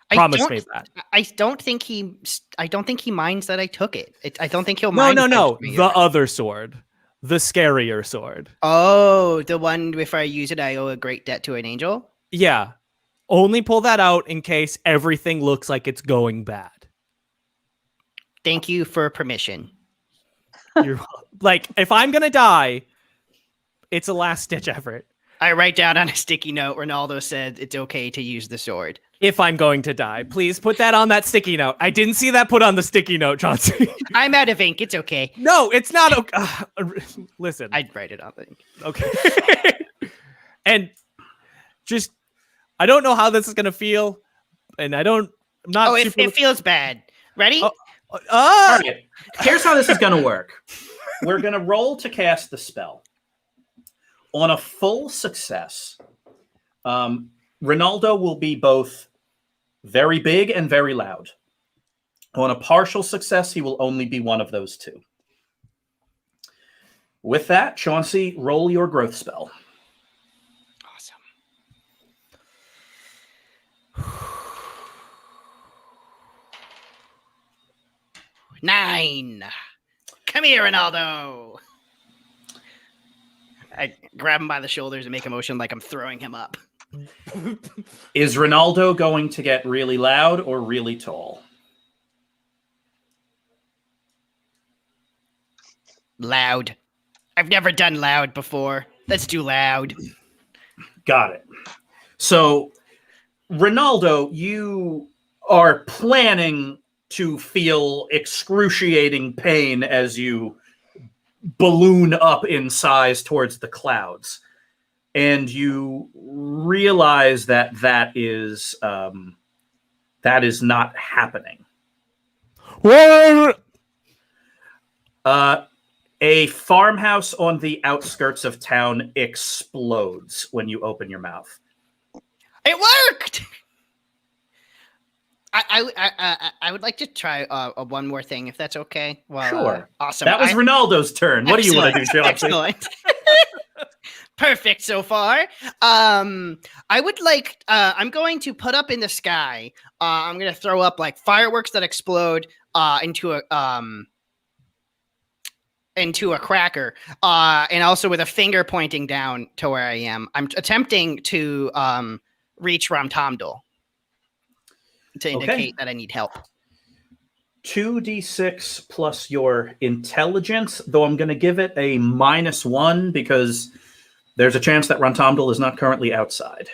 Speaker 4: Promise me that.
Speaker 1: I don't think he minds that I took it. I don't think he'll
Speaker 4: No,
Speaker 1: mind.
Speaker 4: no. The other sword. The scarier sword.
Speaker 1: Oh, the one if I use it, I owe a great debt to an angel?
Speaker 4: Yeah. Only pull that out in case everything looks like it's going bad.
Speaker 1: Thank you for permission.
Speaker 4: You're like, if I'm going to die, it's a last-ditch effort.
Speaker 1: I write down on a sticky note, Ronaldo said it's okay to use the sword.
Speaker 4: If I'm going to die, please put that on that sticky note. I didn't see that put on the sticky note, Chauncey.
Speaker 1: I'm out of ink. It's okay.
Speaker 4: No, it's not okay. Listen.
Speaker 1: I'd write it on the ink.
Speaker 4: Okay. And just, I don't know how this is going to feel. And I'm not
Speaker 1: it feels bad. Ready?
Speaker 2: All right. Here's how this is going to work. We're going to roll to cast the spell. On a full success, Ronaldo will be both very big and very loud. On a partial success, he will only be one of those two. With that, Chauncey, roll your growth spell.
Speaker 1: Awesome. 9. Come here, Ronaldo. I grab him by the shoulders and make a motion like I'm throwing him up.
Speaker 2: Is Ronaldo going to get really loud or really tall?
Speaker 1: Loud. I've never done loud before. Let's do loud.
Speaker 2: Got it. So, Ronaldo, you are planning to feel excruciating pain as you balloon up in size towards the clouds. And you realize that is not happening.
Speaker 4: What?
Speaker 2: A farmhouse on the outskirts of town explodes when you open your mouth.
Speaker 1: It worked. I would like to try one more thing, if that's okay. Well,
Speaker 2: sure.
Speaker 1: Awesome.
Speaker 2: That was Ronaldo's turn. What do you want to do, Chelsea?
Speaker 1: Excellent. Perfect so far. I would like. I'm going to put up in the sky. I'm going to throw up like fireworks that explode into a cracker, and also with a finger pointing down to where I am. I'm attempting to reach Ramtomdal to indicate that I need help.
Speaker 2: 2d6 plus your intelligence, though I'm going to give it a -1 because there's a chance that Ramtomdal is not currently outside.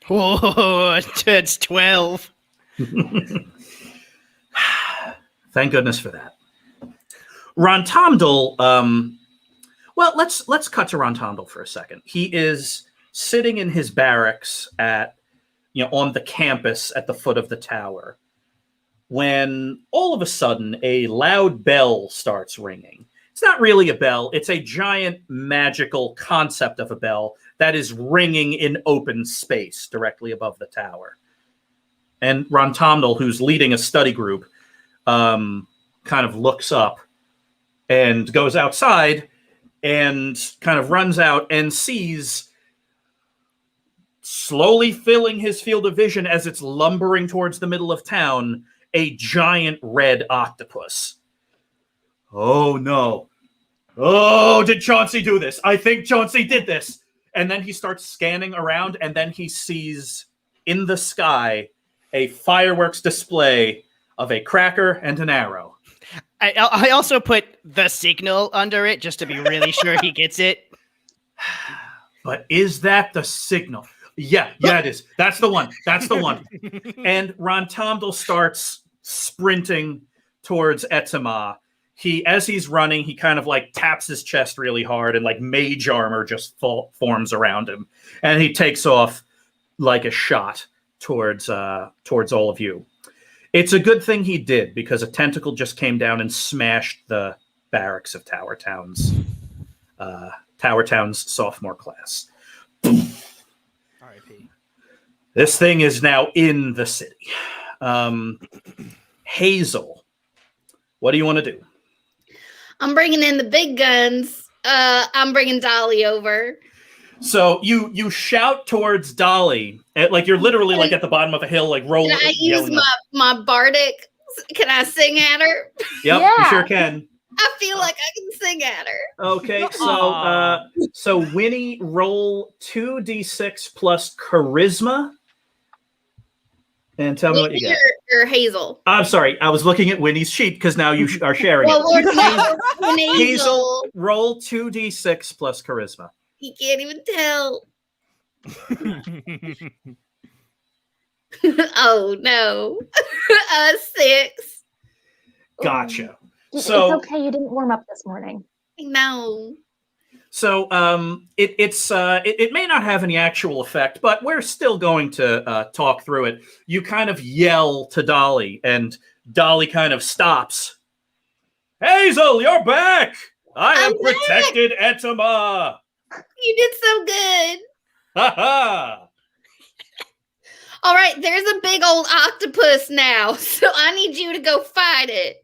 Speaker 1: Whoa, it's 12.
Speaker 2: Thank goodness for that. Ramtomdal, well, let's cut to Ramtomdal for a second. He is sitting in his barracks on the campus at the foot of the tower, when all of a sudden a loud bell starts ringing. It's not really a bell. It's a giant magical concept of a bell that is ringing in open space directly above the tower. And Ramtomdal, who's leading a study group, kind of looks up and goes outside and kind of runs out and sees, slowly filling his field of vision as it's lumbering towards the middle of town, a giant red octopus. Oh, no. Oh, did Chauncey do this? I think Chauncey did this. And then he starts scanning around, and then he sees in the sky a fireworks display of a cracker and an arrow.
Speaker 1: I also put the signal under it just to be really sure he gets it.
Speaker 2: But is that the signal? Yeah, it is. That's the one. And Rontomdal starts sprinting towards Etama. As he's running, he kind of like taps his chest really hard, and like mage armor just forms around him, and he takes off like a shot towards all of you. It's a good thing he did, because a tentacle just came down and smashed the barracks of Tower Town's sophomore class.
Speaker 4: R.I.P.
Speaker 2: This thing is now in the city. Hazel, what do you want to do?
Speaker 3: I'm bringing in the big guns. I'm bringing Dolly over.
Speaker 2: So you shout towards Dolly, like you're literally like at the bottom of a hill, like rolling.
Speaker 3: Can I use my bardic? Can I sing at her?
Speaker 2: Yep,
Speaker 5: Yeah.
Speaker 2: you sure can.
Speaker 3: I feel like I can sing at her.
Speaker 2: Okay, so Winnie, roll 2d6 plus charisma, and tell me what you get.
Speaker 3: Or Hazel.
Speaker 2: I'm sorry, I was looking at Winnie's sheet because now you are sharing
Speaker 3: Well,
Speaker 2: it.
Speaker 3: Lord, Hazel.
Speaker 2: Hazel, roll 2d6 plus charisma.
Speaker 3: He can't even tell. Oh no. 6.
Speaker 2: Gotcha.
Speaker 5: It's
Speaker 2: So
Speaker 5: okay. You didn't warm up this morning.
Speaker 3: No.
Speaker 2: So it may not have any actual effect, but we're still going to talk through it. You kind of yell to Dolly, and Dolly kind of stops. Hazel, you're back! I have
Speaker 3: I'm back!
Speaker 2: protected Etama!
Speaker 3: You did so good.
Speaker 2: Ha ha!
Speaker 3: All right, there's a big old octopus now, so I need you to go fight it.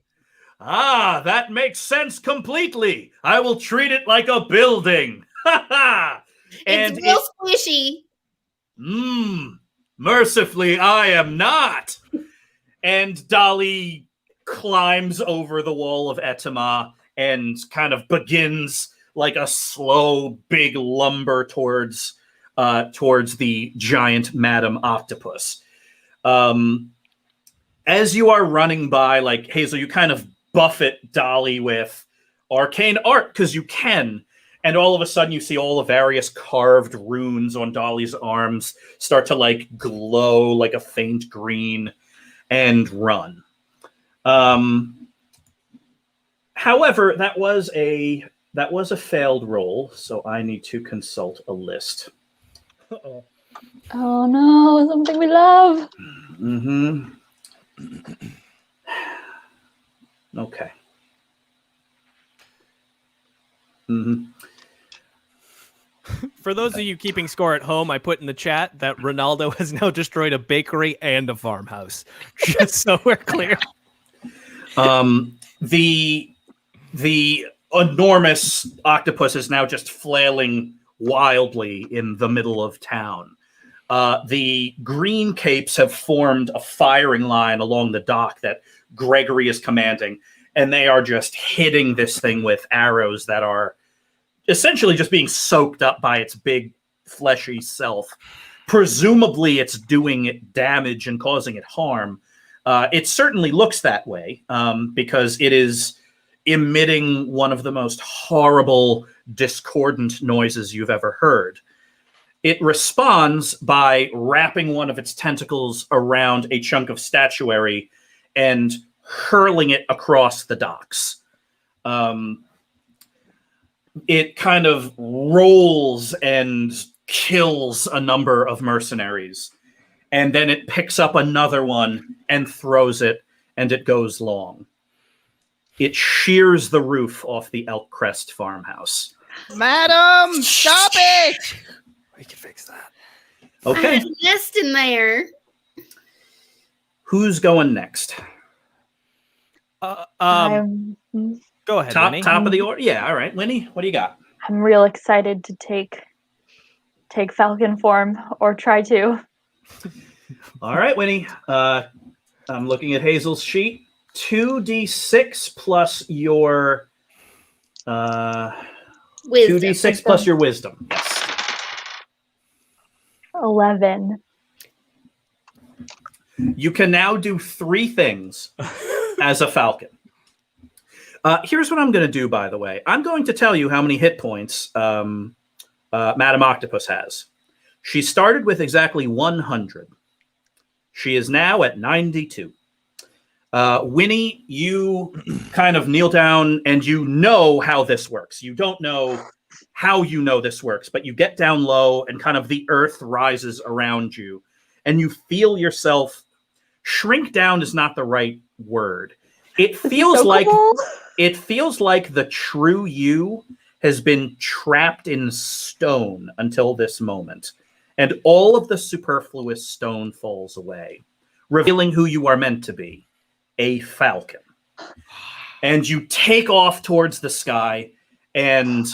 Speaker 2: Ah, that makes sense completely. I will treat it like a building. Ha ha!
Speaker 3: It's real squishy.
Speaker 2: Mercifully, I am not. And Dolly climbs over the wall of Etama and kind of begins like a slow, big lumber towards the giant Madam Octopus. As you are running by, like Hazel, you kind of buffet Dolly with arcane art because you can. And all of a sudden you see all the various carved runes on Dolly's arms start to like glow like a faint green and run. However, that was a failed roll, so I need to consult a list.
Speaker 4: Uh-oh.
Speaker 5: Oh no, something we love.
Speaker 2: Mm-hmm. Okay. Mm-hmm.
Speaker 4: For those of you keeping score at home, I put in the chat that Ronaldo has now destroyed a bakery and a farmhouse. Just so we're clear.
Speaker 2: The enormous octopus is now just flailing wildly in the middle of town. The green capes have formed a firing line along the dock that Gregory is commanding, and they are just hitting this thing with arrows that are essentially just being soaked up by its big fleshy self. Presumably it's doing it damage and causing it harm. It certainly looks that way because it is emitting one of the most horrible, discordant noises you've ever heard. It responds by wrapping one of its tentacles around a chunk of statuary and hurling it across the docks. It kind of rolls and kills a number of mercenaries. And then it picks up another one and throws it, and it goes long. It shears the roof off the Elkcrest farmhouse.
Speaker 1: Madam, stop it!
Speaker 4: We can fix that.
Speaker 2: Okay,
Speaker 3: I have a nest in there.
Speaker 2: who's going next?
Speaker 4: Go
Speaker 5: I'm
Speaker 4: ahead,
Speaker 2: Top
Speaker 4: Winnie.
Speaker 2: of the order? Yeah, all right. Winnie, what do you got?
Speaker 5: real excited to take Falcon form, or try to.
Speaker 2: All right, Winnie. I'm looking at Hazel's sheet. 2d6 plus your
Speaker 3: Wisdom.
Speaker 2: 2d6 plus your wisdom. Yes.
Speaker 5: 11.
Speaker 2: You can now do 3 things as a falcon. Here's what I'm going to do, by the way. I'm going to tell you how many hit points Madam Octopus has. She started with exactly 100. She is now at 92. Winnie, you kind of kneel down and you know how this works. You don't know how you know this works, but you get down low and kind of the earth rises around you and you feel yourself shrink down is not the right word. It feels like the true you has been trapped in stone until this moment. And all of the superfluous stone falls away, revealing who you are meant to be, a falcon. And you take off towards the sky, and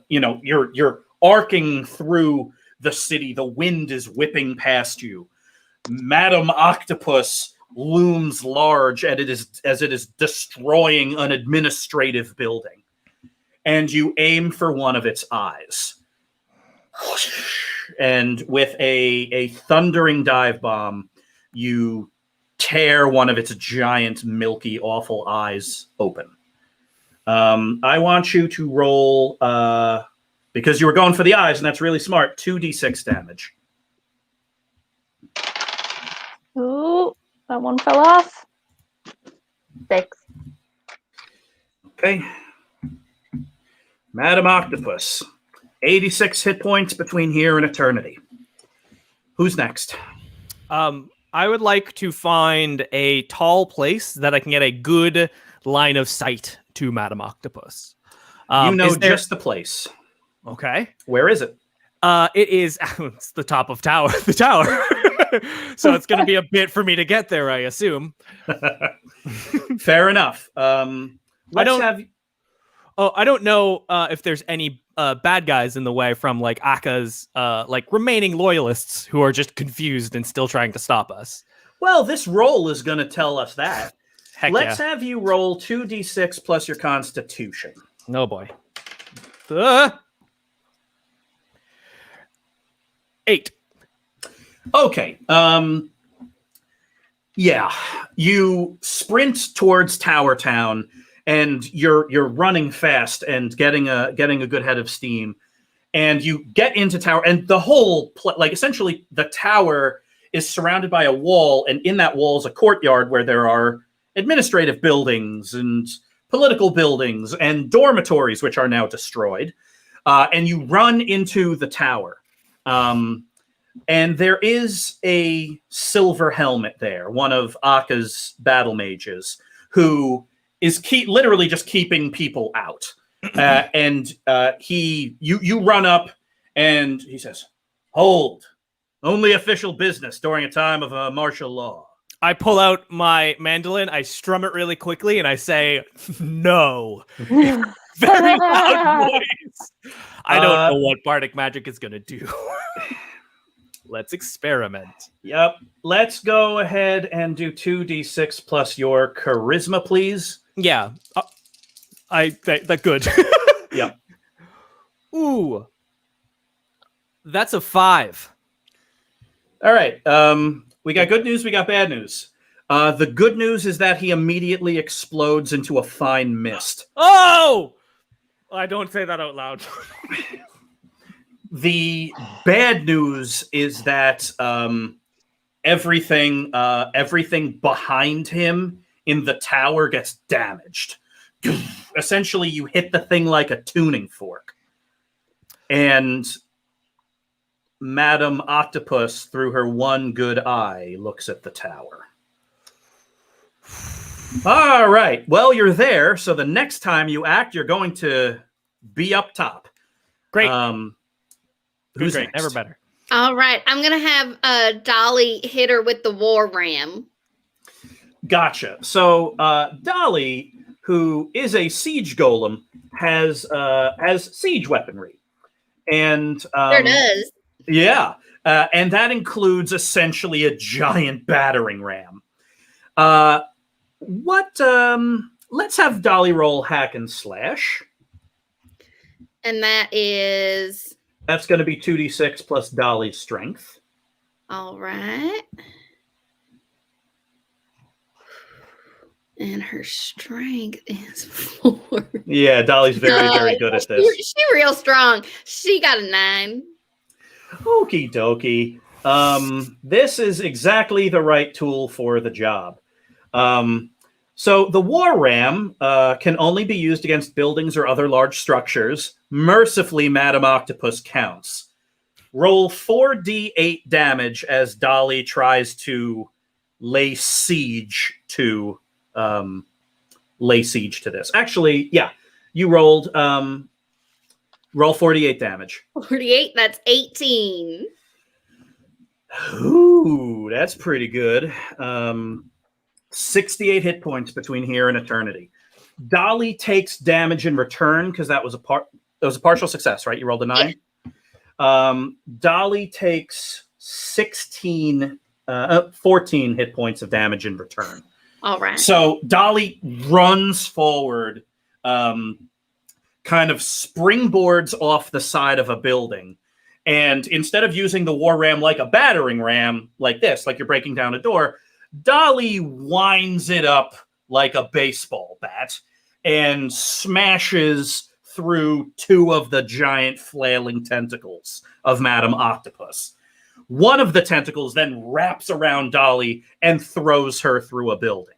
Speaker 2: you're arcing through the city. The wind is whipping past you. Madam Octopus looms large, and as it is destroying an administrative building. And you aim for one of its eyes. And with a thundering dive bomb, you tear one of its giant, milky, awful eyes open. I want you to roll, because you were going for the eyes, and that's really smart, 2d6 damage.
Speaker 5: Ooh, that one fell off. 6.
Speaker 2: Okay. Madam Octopus, 86 hit points between here and eternity. Who's next?
Speaker 4: I would like to find a tall place that I can get a good line of sight to Madam Octopus.
Speaker 2: Just the place.
Speaker 4: Okay.
Speaker 2: Where is it?
Speaker 4: It is. It's the top of tower. The tower. So it's going to be a bit for me to get there, I assume.
Speaker 2: Fair enough. I
Speaker 4: don't know if there's any bad guys in the way from like Akka's remaining loyalists who are just confused and still trying to stop us.
Speaker 2: Well, this roll is going to tell us that. Let's
Speaker 4: yeah.
Speaker 2: have you roll 2d6 plus your constitution.
Speaker 4: No boy. 8.
Speaker 2: Okay. Yeah. You sprint towards Tower Town, and you're running fast and getting a good head of steam. And you get into tower, and the whole essentially the tower is surrounded by a wall, and in that wall is a courtyard where there are administrative buildings and political buildings and dormitories, which are now destroyed. And you run into the tower. And there is a silver helmet there, one of Akka's battle mages, who is literally just keeping people out. And you run up, and he says, "Hold! Only official business during a time of martial law."
Speaker 4: I pull out my mandolin, I strum it really quickly, and I say, "No." Very loud voice. I don't know what bardic magic is going to do. Let's experiment.
Speaker 2: Yep. Let's go ahead and do 2d6 plus your charisma, please.
Speaker 4: Yeah. That good.
Speaker 2: Yep.
Speaker 4: Ooh. That's a 5.
Speaker 2: All right. We got good news. We got bad news. The good news is that he immediately explodes into a fine mist.
Speaker 4: Oh! I don't say that out loud.
Speaker 2: The bad news is that everything behind him in the tower gets damaged. Essentially, you hit the thing like a tuning fork. And Madam Octopus, through her one good eye, looks at the tower. All right. Well, you're there. So the next time you act, you're going to be up top.
Speaker 4: Great.
Speaker 2: Who's
Speaker 4: great.
Speaker 2: next?
Speaker 4: Never better.
Speaker 3: All right. I'm going to have Dolly hit her with the war ram.
Speaker 2: Gotcha. So Dolly, who is a siege golem, has siege weaponry. And
Speaker 3: Sure does.
Speaker 2: Yeah. And that includes essentially a giant battering ram. Let's have Dolly roll hack and slash.
Speaker 3: And that's
Speaker 2: going to be 2d6 plus Dolly's strength.
Speaker 3: all right. And her strength is 4.
Speaker 2: Yeah, Dolly's very good at this.
Speaker 3: She real strong. She got a 9.
Speaker 2: Okie dokie. This is exactly the right tool for the job. So the War Ram can only be used against buildings or other large structures. Mercifully, Madam Octopus counts. Roll 4d8 damage as Dolly tries to lay siege to this. Actually, yeah, you rolled roll 48 damage.
Speaker 3: 48, that's 18.
Speaker 2: Ooh, that's pretty good. 68 hit points between here and eternity. Dolly takes damage in return because that was a partial success, right? You rolled a 9. Yeah. Dolly takes 14 hit points of damage in return.
Speaker 3: All right.
Speaker 2: So Dolly runs forward, kind of springboards off the side of a building. And instead of using the War Ram like a battering ram, like this, like you're breaking down a door, Dolly winds it up like a baseball bat and smashes through 2 of the giant flailing tentacles of Madam Octopus. One of the tentacles then wraps around Dolly and throws her through a building.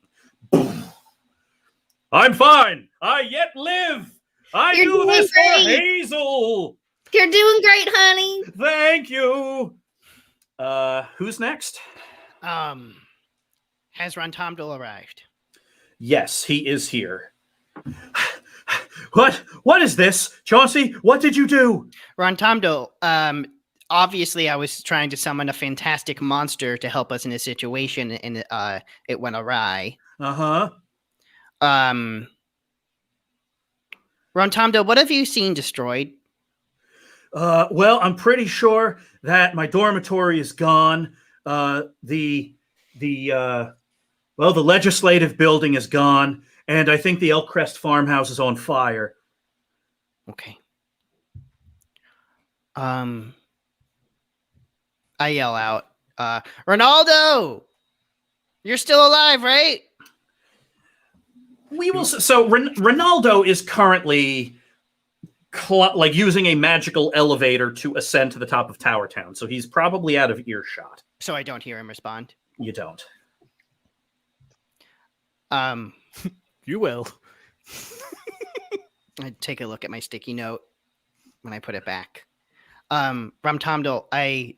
Speaker 2: I'm fine. I yet live. I do this for Hazel.
Speaker 3: You're doing great, honey.
Speaker 2: Thank you. Who's next?
Speaker 1: Has Rontomdol arrived?
Speaker 2: Yes, he is here. What is this? Chauncey, what did you do?
Speaker 1: Rontomdol, obviously I was trying to summon a fantastic monster to help us in a situation, and it went awry.
Speaker 2: Uh-huh.
Speaker 1: Rontomdol, what have you seen destroyed?
Speaker 2: Well, I'm pretty sure that my dormitory is gone. The legislative building is gone, and I think the Elkcrest farmhouse is on fire.
Speaker 1: Okay. I yell out, Ronaldo! You're still alive, right?
Speaker 2: We will. So Ronaldo is currently using a magical elevator to ascend to the top of Tower Town. So he's probably out of earshot.
Speaker 1: So I don't hear him respond.
Speaker 2: You don't.
Speaker 4: You will.
Speaker 1: I take a look at my sticky note when I put it back. Rontomdol, I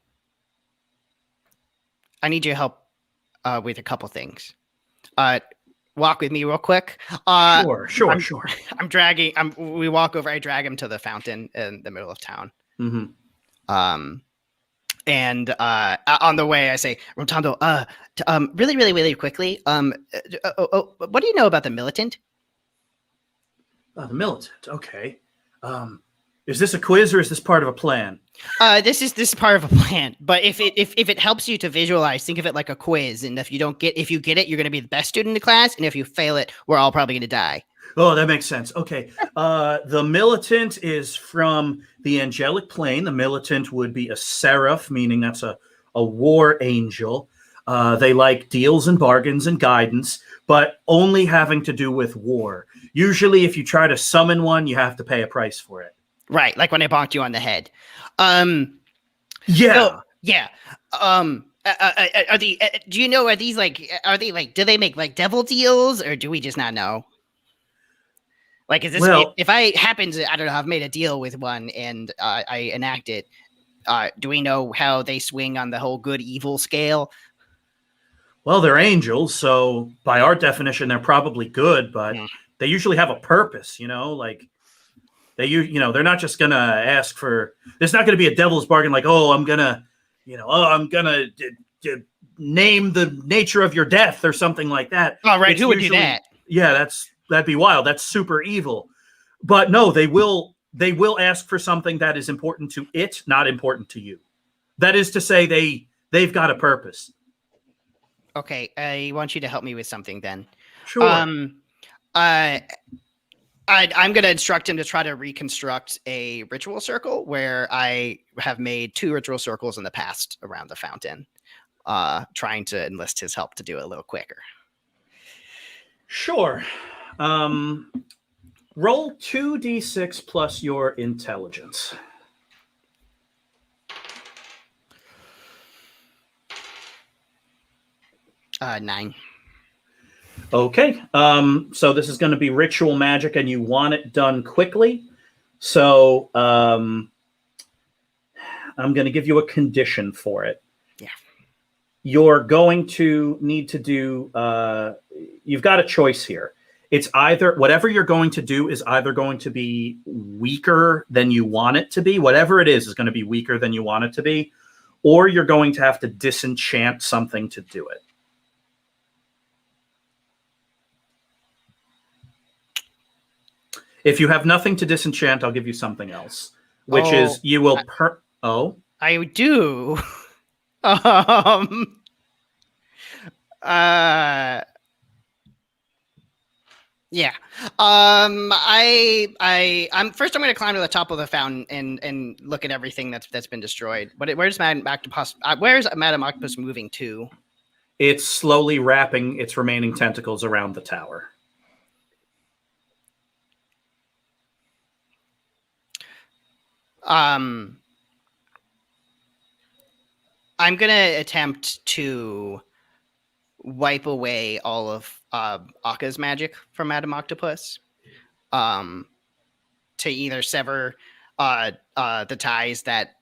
Speaker 1: need your help with a couple things. Walk with me real quick.
Speaker 2: Sure.
Speaker 1: I'm we walk over. I drag him to the fountain in the middle of town.
Speaker 2: Mm-hmm.
Speaker 1: And on the way, I say, Rontomdol, really quickly. What do you know about the Militant?
Speaker 2: The Militant. Okay. Is this a quiz or is this part of a plan?
Speaker 1: This is part of a plan. But if it helps you to visualize, think of it like a quiz. And if you get it, you're going to be the best student in the class. And if you fail it, we're all probably going to die.
Speaker 2: Oh, that makes sense. Okay. The Militant is from the angelic plane. The Militant would be a seraph, meaning that's a war angel. They like deals and bargains and guidance, but only having to do with war. Usually, if you try to summon one, you have to pay a price for it.
Speaker 1: Right, like when I bonked you on the head.
Speaker 2: Yeah.
Speaker 1: So, yeah. Are the? Do you know? Are these like? Are they like? Do they make like devil deals, or do we just not know? Like, is this? If I happen to, I don't know, I've made a deal with one and I enact it. Do we know how they swing on the whole good evil scale?
Speaker 2: Well, they're angels, so by our definition, they're probably good, but they usually have a purpose. Like. They're not just gonna ask for. There's not gonna be a devil's bargain like, I'm gonna name the nature of your death or something like that.
Speaker 1: Oh, right. Who would do that?
Speaker 2: Yeah, that'd be wild. That's super evil. But no, they will ask for something that is important to it, not important to you. That is to say, they've got a purpose.
Speaker 1: Okay, I want you to help me with something then.
Speaker 2: Sure.
Speaker 1: I'm going to instruct him to try to reconstruct a ritual circle where I have made 2 ritual circles in the past around the fountain, trying to enlist his help to do it a little quicker.
Speaker 2: Sure. Roll 2d6 plus your intelligence.
Speaker 1: Nine.
Speaker 2: Okay. So this is going to be ritual magic, and you want it done quickly. So I'm going to give you a condition for it.
Speaker 1: Yeah.
Speaker 2: You're going to need to do. You've got a choice here. It's either whatever you're going to do is either going to be weaker than you want it to be. Whatever it is going to be weaker than you want it to be, or you're going to have to disenchant something to do it. If you have nothing to disenchant, I'll give you something else, which is you will
Speaker 1: I do. um. Yeah. I'm first. I'm going to climb to the top of the fountain and look at everything that's been destroyed. But where's Madam Octopus? Where's Madam Octopus moving to?
Speaker 2: It's slowly wrapping its remaining tentacles around the tower.
Speaker 1: I'm gonna attempt to wipe away all of Akka's magic from Madam Octopus. To either sever the ties that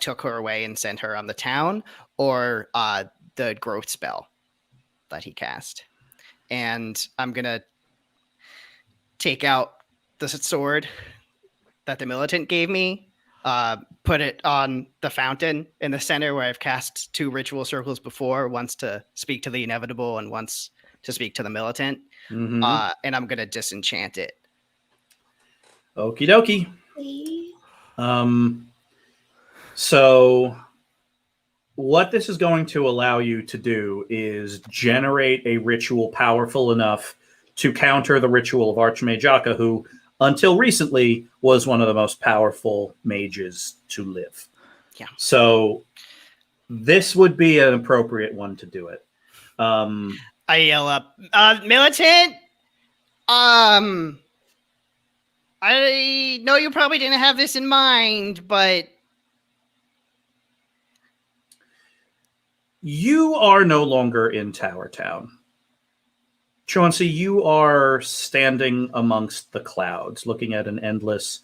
Speaker 1: took her away and sent her on the town, or the growth spell that he cast. And I'm gonna take out the sword that the militant gave me, put it on the fountain in the center where I've cast 2 ritual circles before, once to speak to the inevitable and once to speak to the militant.
Speaker 2: Mm-hmm.
Speaker 1: And I'm going to disenchant it.
Speaker 2: Okie dokie. So what this is going to allow you to do is generate a ritual powerful enough to counter the ritual of Archmage Akka, who until recently was one of the most powerful mages to live.
Speaker 1: Yeah.
Speaker 2: So this would be an appropriate one to do it.
Speaker 1: I yell up, militant! I know you probably didn't have this in mind, but
Speaker 2: you are no longer in Tower Town. Chauncey, you are standing amongst the clouds, looking at an endless,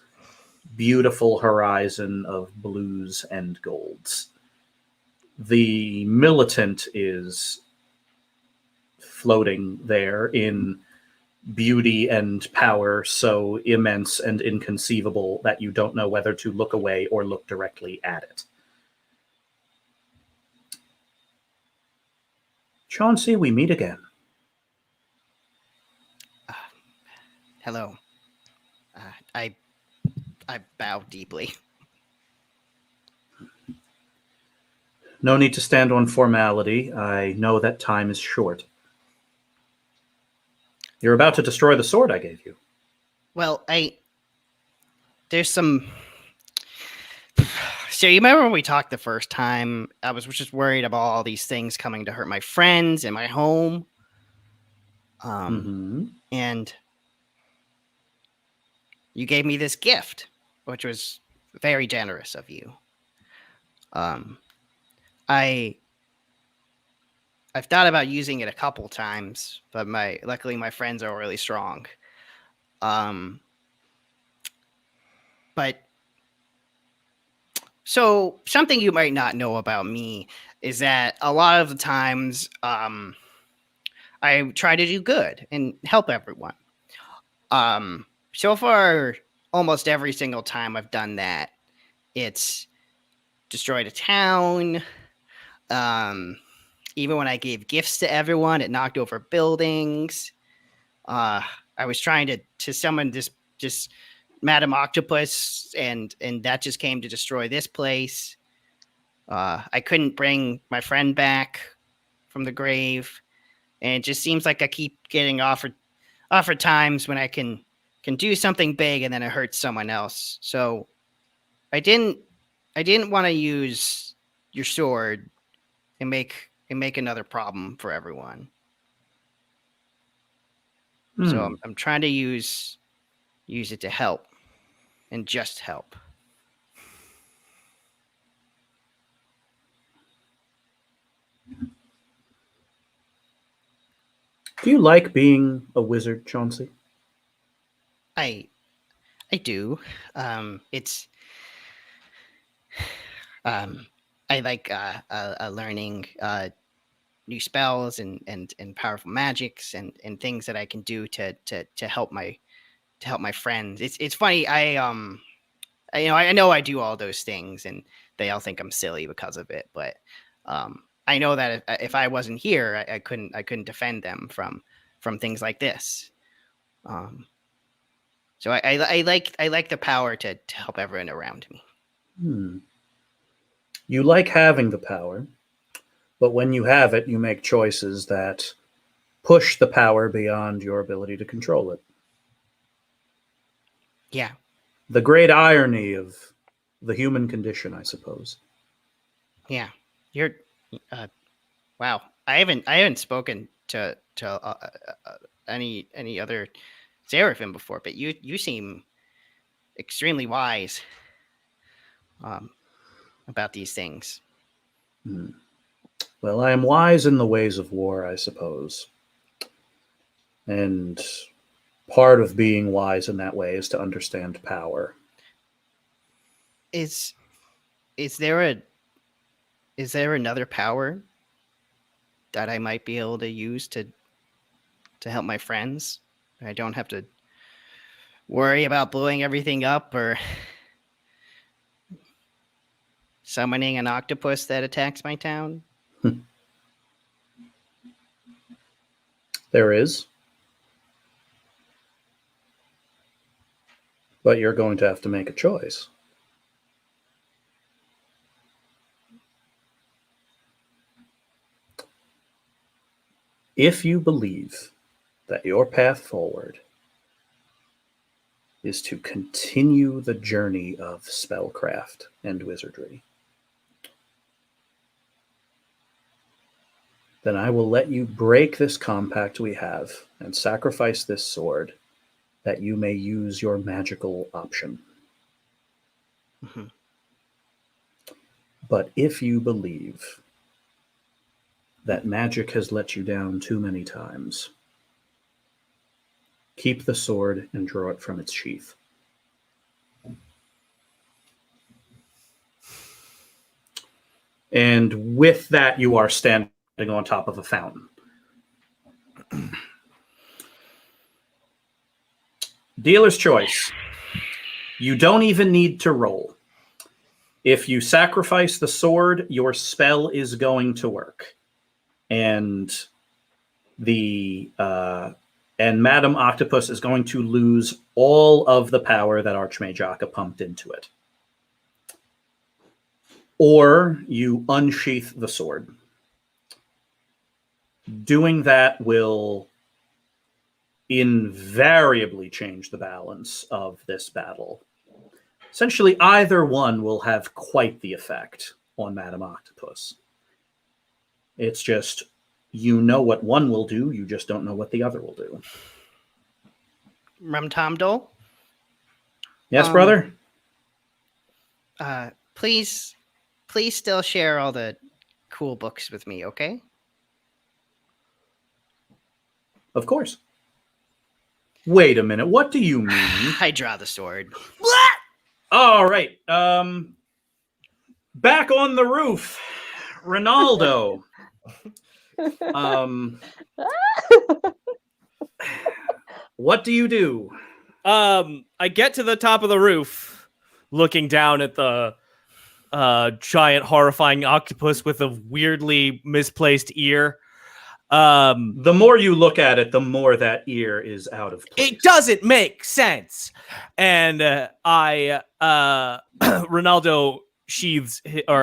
Speaker 2: beautiful horizon of blues and golds. The militant is floating there in beauty and power so immense and inconceivable that you don't know whether to look away or look directly at it. Chauncey, we meet again.
Speaker 1: Hello. I bow deeply.
Speaker 2: No need to stand on formality. I know that time is short. You're about to destroy the sword I gave you.
Speaker 1: Well, there's some... So you remember when we talked the first time? I was just worried about all these things coming to hurt my friends and my home. And you gave me this gift, which was very generous of you. I've thought about using it a couple times, but luckily my friends are really strong. But so something you might not know about me is that a lot of the times I try to do good and help everyone. So far, almost every single time I've done that, it's destroyed a town. Even when I gave gifts to everyone, it knocked over buildings. I was trying to summon just Madam Octopus, and that just came to destroy this place. I couldn't bring my friend back from the grave, and it just seems like I keep getting offered times when I can do something big and then it hurts someone else. So I didn't want to use your sword and make another problem for everyone. So I'm trying to use it to help, and just help.
Speaker 2: Do you like being a wizard, Chauncey?
Speaker 1: I do. It's I like learning new spells and powerful magics and things that I can do to help my friends. It's funny. I know I do all those things, and they all think I'm silly because of it. But I know that if I wasn't here, I couldn't defend them from things like this. So I like the power to help everyone around me.
Speaker 2: You like having the power, but when you have it, you make choices that push the power beyond your ability to control it.
Speaker 1: Yeah.
Speaker 2: The great irony of the human condition, I suppose.
Speaker 1: Yeah. You're wow. I haven't spoken to any other Seraphim before, but you seem extremely wise about these things.
Speaker 2: Well, I am wise in the ways of war, I suppose. And part of being wise in that way is to understand power.
Speaker 1: Is there another power that I might be able to use to help my friends? I don't have to worry about blowing everything up or summoning an octopus that attacks my town.
Speaker 2: There is. But you're going to have to make a choice. If you believe that your path forward is to continue the journey of spellcraft and wizardry, then I will let you break this compact we have and sacrifice this sword that you may use your magical option.
Speaker 1: Mm-hmm.
Speaker 2: But if you believe that magic has let you down too many times, keep the sword and draw it from its sheath. And with that, you are standing on top of a fountain. Dealer's choice. You don't even need to roll. If you sacrifice the sword, your spell is going to work. And Madam Octopus is going to lose all of the power that Archmage Akka pumped into it. Or you unsheath the sword. Doing that will invariably change the balance of this battle. Essentially, either one will have quite the effect on Madam Octopus. It's just, you know what one will do, you just don't know what the other will do.
Speaker 1: Rumtomdol?
Speaker 2: Yes, brother?
Speaker 1: Please still share all the cool books with me, okay?
Speaker 2: Of course. Wait a minute, what do you mean?
Speaker 1: I draw the sword.
Speaker 2: All right. Back on the roof, Ronaldo. What do you do?
Speaker 4: I get to the top of the roof, looking down at the giant, horrifying octopus with a weirdly misplaced ear.
Speaker 2: The more you look at it, the more that ear is out of place.
Speaker 4: It doesn't make sense. And Ronaldo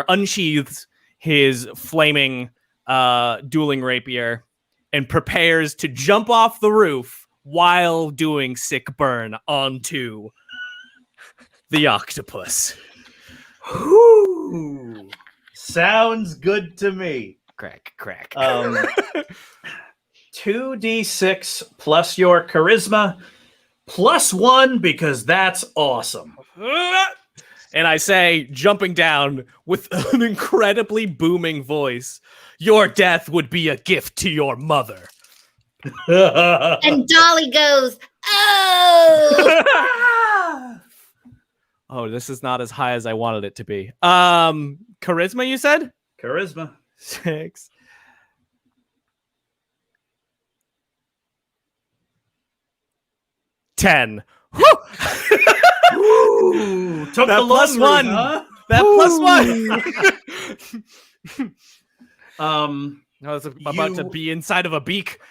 Speaker 4: unsheathes his flaming dueling rapier and prepares to jump off the roof while doing sick burn onto the octopus.
Speaker 2: Whew. Sounds good to me.
Speaker 4: Crack.
Speaker 2: 2d6 plus your charisma plus 1 because that's awesome.
Speaker 4: And I say, jumping down with an incredibly booming voice, your death would be a gift to your mother.
Speaker 3: And Dolly goes, oh!
Speaker 4: Oh, this is not as high as I wanted it to be. Charisma, you said?
Speaker 2: Charisma.
Speaker 4: 6. $10. Woo!
Speaker 2: Ooh, took
Speaker 4: That
Speaker 2: the
Speaker 4: plus
Speaker 2: long route,
Speaker 4: one.
Speaker 2: huh?
Speaker 4: That plus 1. I was about to be inside of a beak.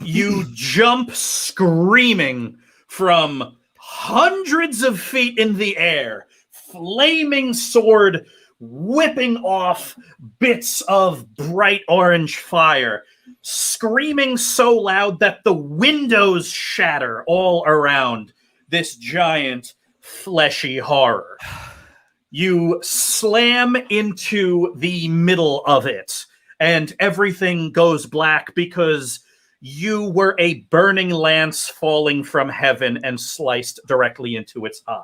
Speaker 2: You jump screaming from hundreds of feet in the air, flaming sword whipping off bits of bright orange fire, screaming so loud that the windows shatter all around this giant fleshy horror. You slam into the middle of it, and everything goes black because you were a burning lance falling from heaven and sliced directly into its hide.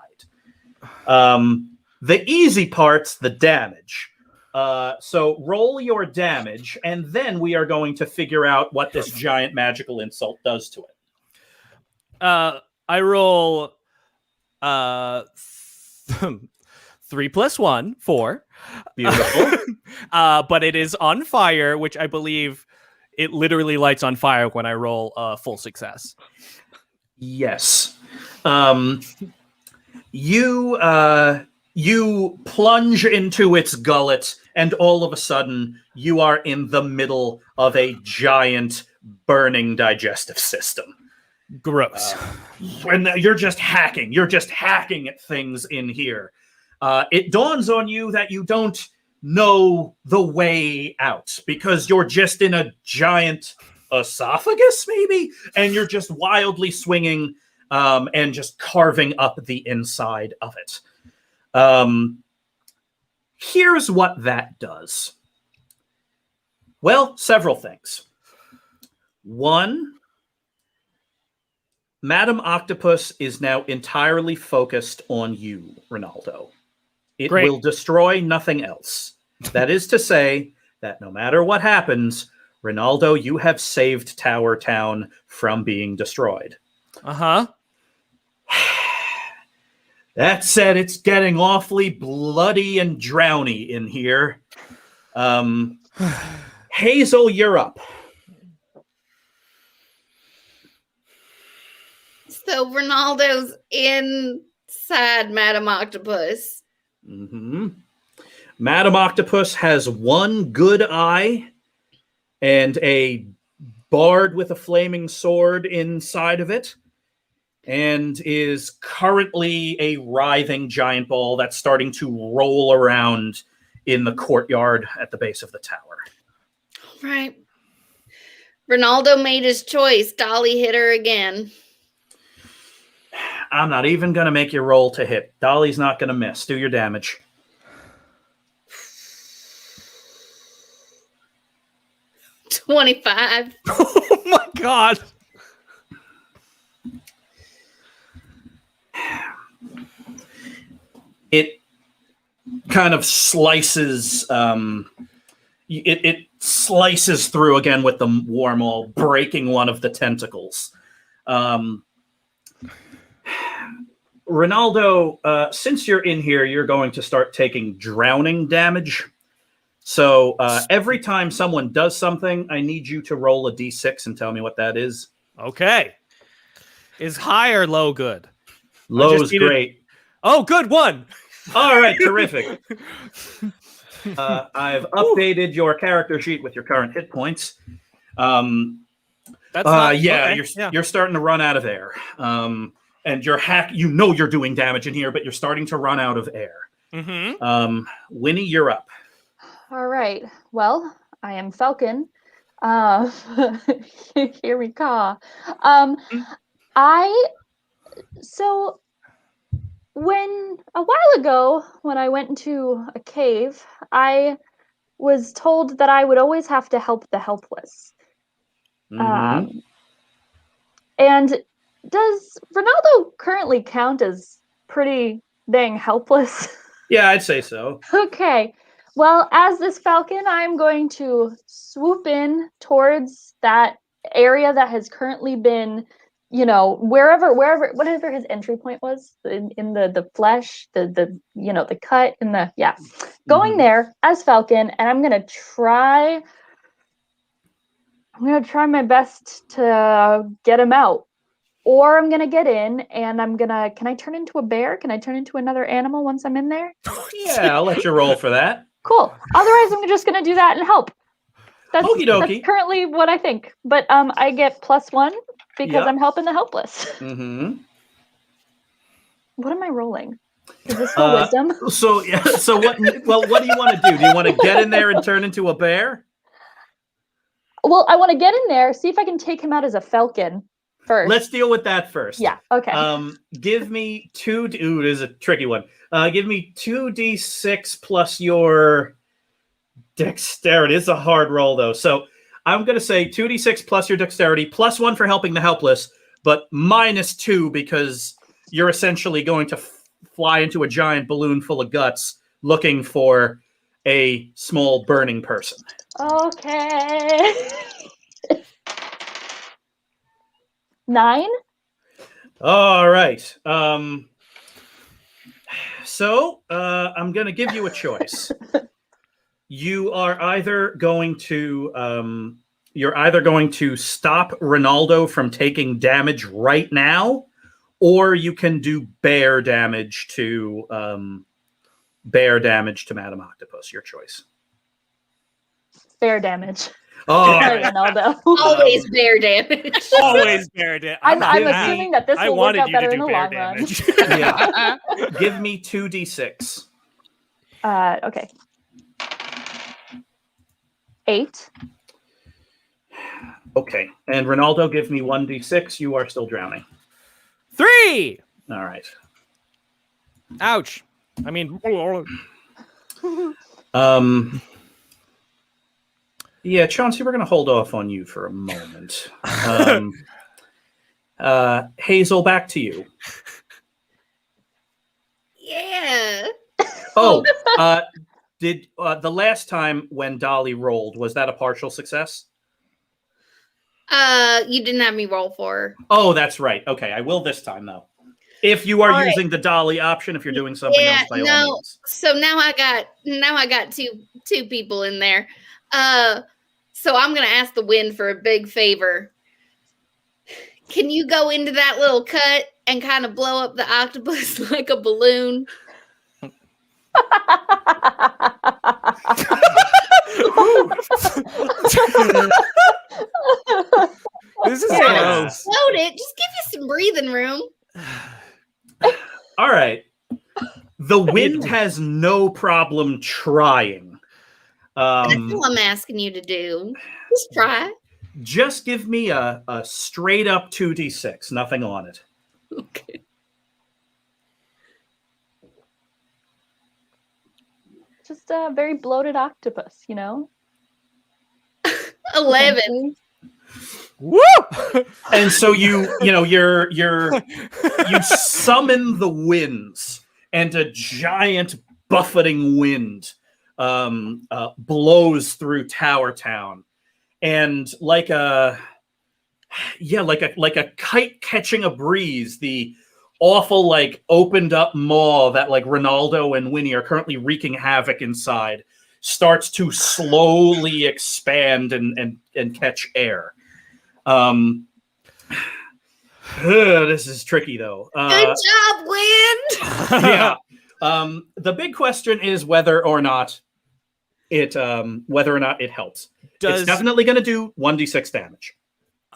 Speaker 2: The easy part's the damage. So roll your damage, and then we are going to figure out what this giant magical insult does to it.
Speaker 4: I roll 3 plus 1, 4.
Speaker 2: Beautiful.
Speaker 4: But it is on fire, which I believe it literally lights on fire when I roll a full success.
Speaker 2: Yes. You plunge into its gullet, and all of a sudden, you are in the middle of a giant burning digestive system.
Speaker 4: Gross.
Speaker 2: And you're just hacking. You're just hacking at things in here. It dawns on you that you don't know the way out because you're just in a giant esophagus, maybe, and you're just wildly swinging and just carving up the inside of it. Here's what that does. Well, several things. One, Madam Octopus is now entirely focused on you, Ronaldo. It
Speaker 4: Great.
Speaker 2: will destroy nothing else. That is to say that no matter what happens, Ronaldo, you have saved Tower Town from being destroyed.
Speaker 4: Uh-huh.
Speaker 2: That said, it's getting awfully bloody and drowny in here. Hazel, you're up.
Speaker 3: So Ronaldo's inside Madam Octopus.
Speaker 2: Mm-hmm. Madam Octopus has one good eye and a bard with a flaming sword inside of it, and is currently a writhing giant ball that's starting to roll around in the courtyard at the base of the tower.
Speaker 3: Right. Ronaldo made his choice. Dolly hit her again.
Speaker 2: I'm not even going to make you roll to hit. Dolly's not going to miss. Do your damage.
Speaker 3: 25.
Speaker 4: Oh my god.
Speaker 2: It kind of slices it slices through again with the Warmaul, breaking one of the tentacles. Ronaldo, since you're in here, you're going to start taking drowning damage. So every time someone does something, I need you to roll a d6 and tell me what that is.
Speaker 4: Okay. Is high or low good?
Speaker 2: Low's great.
Speaker 4: Oh, good one.
Speaker 2: All right, terrific. I've updated your character sheet with your current hit points.
Speaker 4: That's not, okay.
Speaker 2: You're starting to run out of air. And you're you're doing damage in here, but you're starting to run out of air.
Speaker 4: Mm-hmm.
Speaker 2: Winnie, you're up.
Speaker 5: All right. Well, I am Falcon. Here we go. When a while ago, when I went into a cave, I was told that I would always have to help the helpless. And does Ronaldo currently count as pretty dang helpless?
Speaker 2: Yeah, I'd say so.
Speaker 5: Okay. Well, as this falcon, I'm going to swoop in towards that area that has currently been, whatever his entry point was in the flesh, the cut in the going there as falcon, and I'm gonna try my best to get him out. Or I'm gonna get in and can I turn into a bear? Can I turn into another animal once I'm in there?
Speaker 2: Yeah, I'll let you roll for that.
Speaker 5: Cool. Otherwise, I'm just gonna do that and help. That's currently what I think. But I get +1 because I'm helping the helpless. What am I rolling? Is this for wisdom?
Speaker 2: So what? Well, what do you want to do? Do you want to get in there and turn into a bear?
Speaker 5: Well, I want to get in there, see if I can take him out as a falcon first.
Speaker 2: Let's deal with that first.
Speaker 5: Yeah. Okay.
Speaker 2: Give me two. Ooh, this is a tricky one. Give me 2d6 plus your dexterity. It's a hard roll though. So I'm gonna say 2d6 plus your dexterity, +1 for helping the helpless, but -2 because you're essentially going to fly into a giant balloon full of guts looking for a small burning person.
Speaker 5: Okay. 9.
Speaker 2: All right. So I'm going to give you a choice. You are either going to stop Ronaldo from taking damage right now, or you can do bear damage to Madam Octopus. Your choice.
Speaker 5: Bear damage.
Speaker 2: Oh,
Speaker 5: Sorry, Ronaldo.
Speaker 3: Always bear damage.
Speaker 4: Always bear damage.
Speaker 5: I'm assuming that this will work out better in the long run.
Speaker 2: yeah. Give me 2d6.
Speaker 5: Okay. 8.
Speaker 2: Okay. And Ronaldo, give me 1d6. You are still drowning.
Speaker 4: 3.
Speaker 2: All right.
Speaker 4: Ouch. I mean,
Speaker 2: yeah, Chauncey, we're going to hold off on you for a moment. Hazel, back to you.
Speaker 3: Yeah.
Speaker 2: Oh, did the last time when Dolly rolled, was that a partial success?
Speaker 3: You didn't have me roll for her.
Speaker 2: Oh, that's right. Okay, I will this time though. If you are using the Dolly option, if you're doing something else, by all means.
Speaker 3: So now I got two people in there. So I'm gonna ask the wind for a big favor. Can you go into that little cut and kind of blow up the octopus like a balloon?
Speaker 4: This is
Speaker 2: Yeah.
Speaker 4: gross.
Speaker 3: Float it. Just give you some breathing room.
Speaker 2: All right. The wind has no problem trying.
Speaker 3: That's all I'm asking you to do. Just try.
Speaker 2: Just give me a straight up 2d6, nothing on it.
Speaker 3: Okay.
Speaker 5: Just a very bloated octopus,
Speaker 3: 11.
Speaker 4: Woo!
Speaker 2: And so you summon the winds, and a giant buffeting wind blows through Tower Town, and like a kite catching a breeze, the awful opened up maw that Ronaldo and Winnie are currently wreaking havoc inside starts to slowly expand and catch air. This is tricky though.
Speaker 3: Good job, wind.
Speaker 2: Yeah. The big question is whether or not it helps. It's definitely going to do 1d6 damage.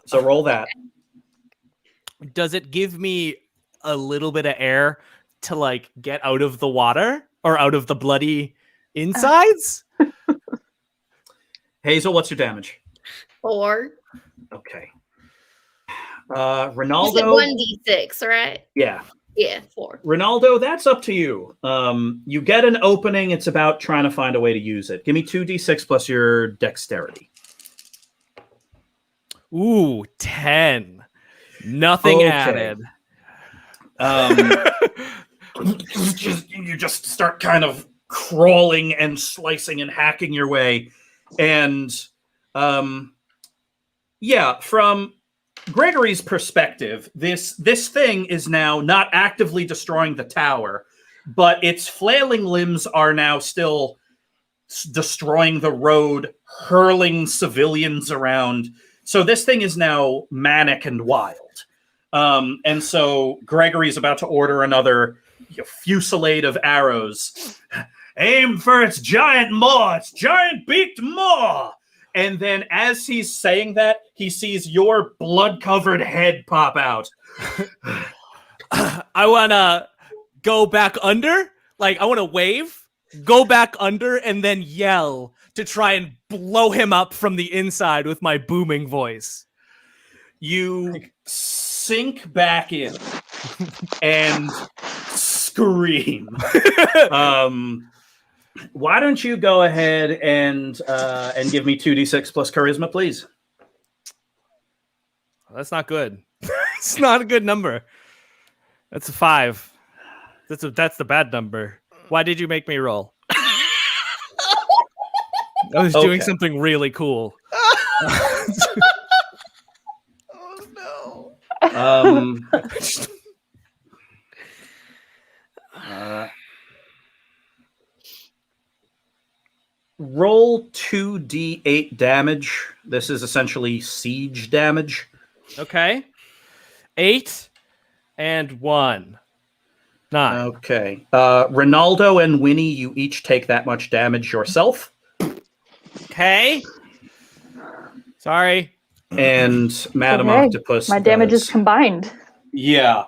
Speaker 2: So roll that.
Speaker 4: Does it give me a little bit of air to get out of the water or out of the bloody insides?
Speaker 2: Hazel, what's your damage?
Speaker 3: 4.
Speaker 2: Okay.
Speaker 3: You
Speaker 2: Ronaldo.
Speaker 3: said 1d6, right?
Speaker 2: Yeah.
Speaker 3: Yeah, 4.
Speaker 2: Ronaldo, that's up to you. You get an opening. It's about trying to find a way to use it. Give me 2d6 plus your dexterity.
Speaker 4: Ooh, 10. Nothing
Speaker 2: Okay.
Speaker 4: added.
Speaker 2: You just start kind of crawling and slicing and hacking your way, and from Gregory's perspective, this thing is now not actively destroying the tower, but its flailing limbs are now still destroying the road, hurling civilians around. So this thing is now manic and wild. And so Gregory's about to order another fusillade of arrows. Aim for its giant maw, its giant beaked maw. And then as he's saying that, he sees your blood-covered head pop out.
Speaker 4: I want to go back under. Like, I want to wave, go back under, and then yell to try and blow him up from the inside with my booming voice.
Speaker 2: You sink back in and scream. Why don't you go ahead and give me 2d6 plus charisma, please?
Speaker 4: That's not good. It's not a good number. That's a 5. That's the bad number. Why did you make me roll? I was doing something really cool.
Speaker 1: Oh
Speaker 2: Roll 2d8 damage. This is essentially siege damage.
Speaker 4: Okay. 8 and 1. 9.
Speaker 2: Okay. Ronaldo and Winnie, you each take that much damage yourself.
Speaker 4: Okay. Sorry.
Speaker 2: And Madam
Speaker 5: Okay.
Speaker 2: Octopus.
Speaker 5: My damage is
Speaker 2: does.
Speaker 5: combined.
Speaker 2: Yeah.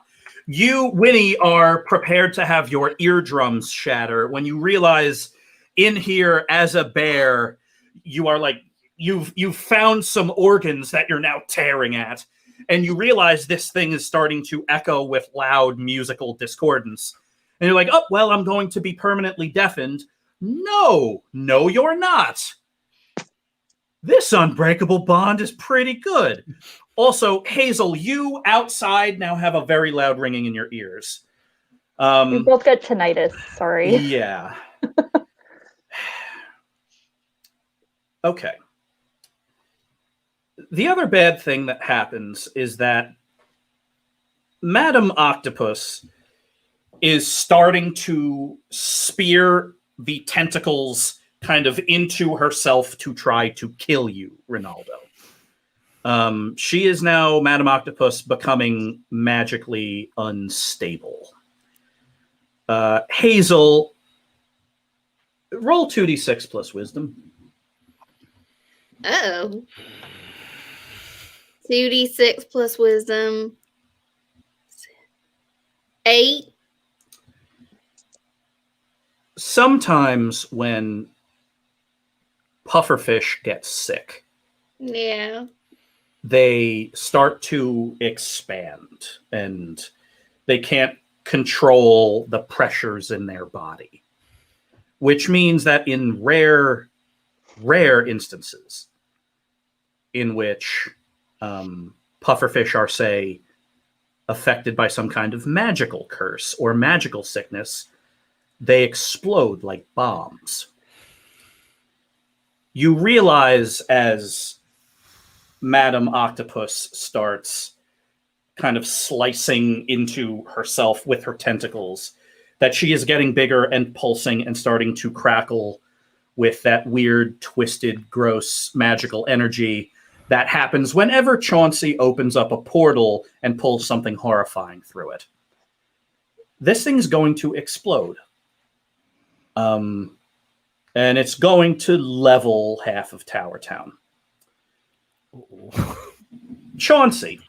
Speaker 2: You, Winnie, are prepared to have your eardrums shatter when you realize in here as a bear, you are like, you've found some organs that you're now tearing at. And you realize this thing is starting to echo with loud musical discordance. And you're like, oh, well, I'm going to be permanently deafened. No, you're not. This unbreakable bond is pretty good. Also, Hazel, you outside now have a very loud ringing in your ears.
Speaker 5: We both got tinnitus. Sorry.
Speaker 2: Yeah. Okay. The other bad thing that happens is that Madam Octopus is starting to spear the tentacles kind of into herself to try to kill you, Ronaldo. She is now, Madam Octopus, becoming magically unstable. Hazel, roll 2d6 plus wisdom.
Speaker 3: Oh. 2d6 plus wisdom. 8.
Speaker 2: Sometimes when pufferfish gets sick,
Speaker 3: Yeah.
Speaker 2: they start to expand and they can't control the pressures in their body, which means that in rare instances in which pufferfish are, say, affected by some kind of magical curse or magical sickness, they explode like bombs. You realize as Madam Octopus starts kind of slicing into herself with her tentacles that she is getting bigger and pulsing and starting to crackle with that weird, twisted, gross, magical energy that happens whenever Chauncey opens up a portal and pulls something horrifying through it. This thing's going to explode. And it's going to level half of Tower Town. Chauncey.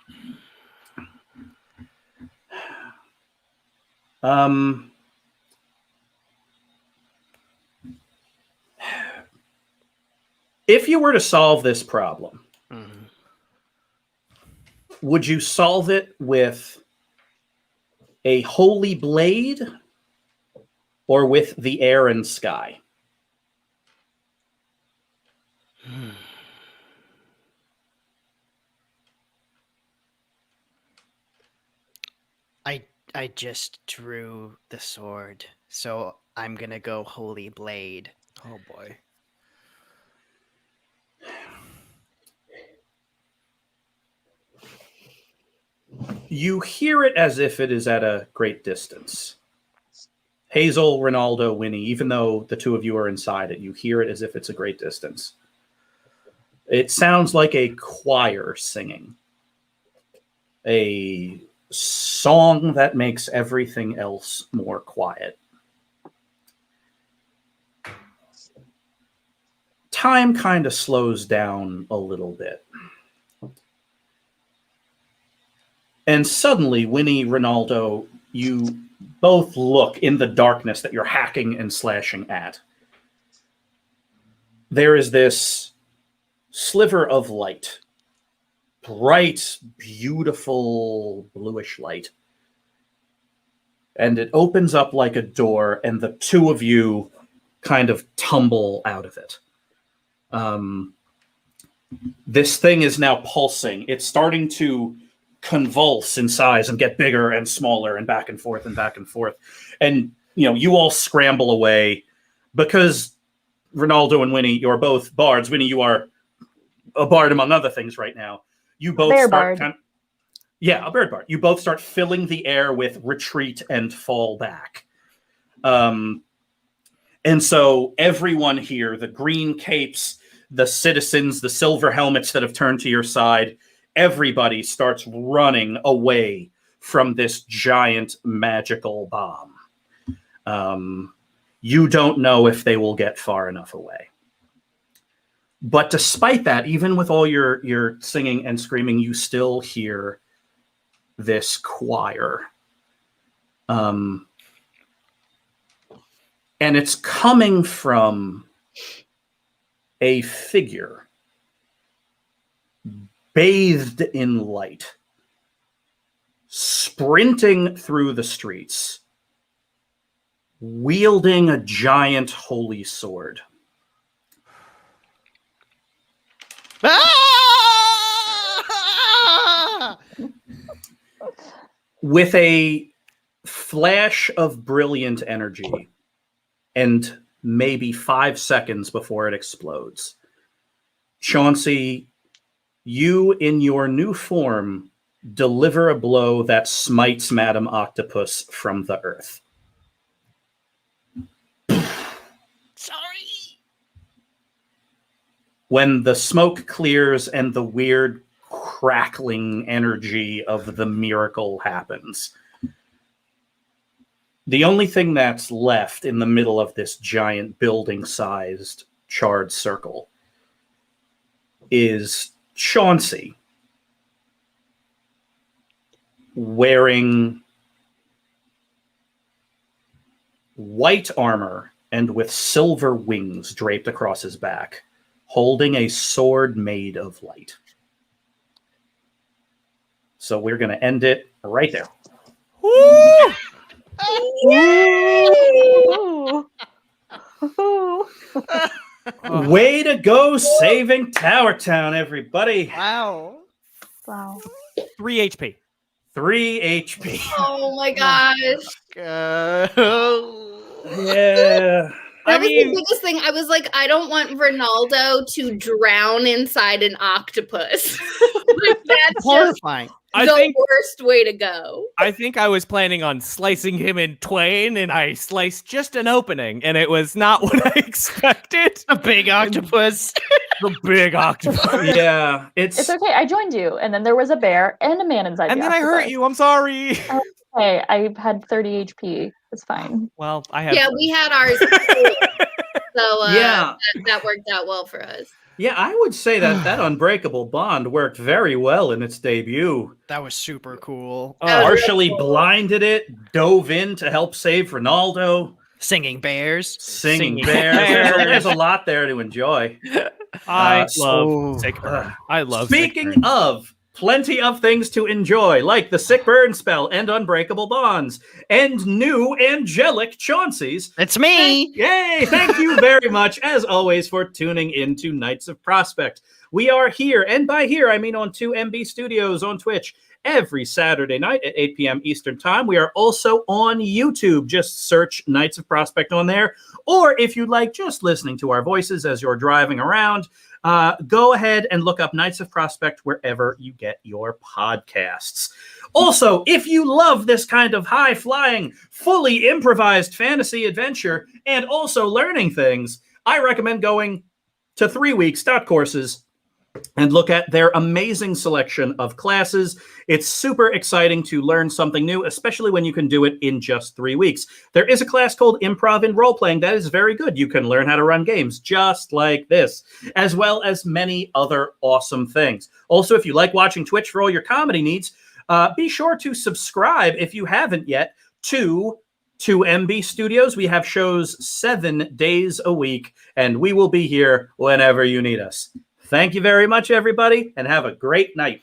Speaker 2: If you were to solve this problem, would you solve it with a holy blade or with the air and sky?
Speaker 1: I just drew the sword, so I'm gonna go Holy Blade.
Speaker 4: Oh boy.
Speaker 2: You hear it as if it is at a great distance. Hazel, Ronaldo, Winnie, even though the two of you are inside it, you hear it as if it's a great distance. It sounds like a choir singing. A song that makes everything else more quiet. Time kind of slows down a little bit. And suddenly, Winnie, Ronaldo, you both look in the darkness that you're hacking and slashing at. There is this sliver of light. Bright, beautiful, bluish light. And it opens up like a door, and the two of you kind of tumble out of it. This thing is now pulsing. It's starting to convulse in size and get bigger and smaller and back and forth and back and forth. And, you all scramble away because Ronaldo and Winnie, you're both bards. Winnie, you are a bard among other things right now. You both
Speaker 5: Bear
Speaker 2: start
Speaker 5: bard.
Speaker 2: a bird bard. You both start filling the air with retreat and fall back. And so everyone here, the green capes, the citizens, the silver helmets that have turned to your side, everybody starts running away from this giant magical bomb. You don't know if they will get far enough away. But despite that, even with all your singing and screaming, you still hear this choir. And it's coming from a figure bathed in light, sprinting through the streets, wielding a giant holy sword.
Speaker 1: Ah!
Speaker 2: With a flash of brilliant energy, and maybe 5 seconds before it explodes, Chauncey, you in your new form deliver a blow that smites Madam Octopus from the earth.
Speaker 1: Sorry.
Speaker 2: When the smoke clears and the weird crackling energy of the miracle happens, the only thing that's left in the middle of this giant building-sized charred circle is Chauncey wearing white armor and with silver wings draped across his back, holding a sword made of light. So we're going to end it right there.
Speaker 4: Woo!
Speaker 5: Ooh. Ooh.
Speaker 2: Way to go saving Tower Town, everybody.
Speaker 1: Wow.
Speaker 5: Wow.
Speaker 4: 3 HP.
Speaker 2: 3 HP.
Speaker 3: Oh my gosh.
Speaker 2: Yeah.
Speaker 3: That was the biggest thing. I was like, I don't want Ronaldo to drown inside an octopus. Like, that's just
Speaker 1: Horrifying.
Speaker 4: I
Speaker 3: the
Speaker 4: think
Speaker 3: worst way to go.
Speaker 4: I was planning on slicing him in twain, and I sliced just an opening, and it was not what I expected.
Speaker 1: A big octopus.
Speaker 4: The big octopus.
Speaker 2: Yeah.
Speaker 5: It's okay. I joined you, and then there was a bear and a man inside.
Speaker 4: And
Speaker 5: the
Speaker 4: then I hurt
Speaker 5: octopus.
Speaker 4: you. I'm sorry.
Speaker 5: Hey, I had 30 HP. It's fine.
Speaker 4: Well, I have.
Speaker 3: Yeah, we had ours. Too. So
Speaker 2: Yeah.
Speaker 3: that worked out well for us.
Speaker 2: Yeah, I would say that Unbreakable Bond worked very well in its debut.
Speaker 1: That was super cool.
Speaker 4: Oh,
Speaker 3: That was
Speaker 2: Partially
Speaker 3: really cool.
Speaker 2: blinded it, dove in to help save Ronaldo,
Speaker 1: Singing bears.
Speaker 2: singing
Speaker 4: Singing
Speaker 2: bears.
Speaker 4: bears.
Speaker 2: There's a lot there to enjoy.
Speaker 4: I
Speaker 2: so-
Speaker 4: love Sick Burn. I love
Speaker 2: Speaking
Speaker 4: Sick Burn.
Speaker 2: of plenty of things to enjoy, like the Sick Burn spell and Unbreakable Bonds, and new angelic Chaunceys.
Speaker 1: It's me.
Speaker 2: Yay! Thank you very much, as always, for tuning in to Knights of Prospect. We are here, and by here I mean on 2MB Studios on Twitch, every Saturday night at 8 p.m. Eastern Time. We are also on YouTube. Just search Knights of Prospect on there. Or if you like just listening to our voices as you're driving around, go ahead and look up Knights of Prospect wherever you get your podcasts. Also, if you love this kind of high-flying, fully improvised fantasy adventure and also learning things, I recommend going to 3weeks.courses and look at their amazing selection of classes. It's super exciting to learn something new, especially when you can do it in just 3 weeks. There is a class called Improv and Role-Playing that is very good. You can learn how to run games just like this, as well as many other awesome things. Also, if you like watching Twitch for all your comedy needs, be sure to subscribe, if you haven't yet, to 2MB Studios. We have shows 7 days a week, and we will be here whenever you need us. Thank you very much, everybody, and have a great night.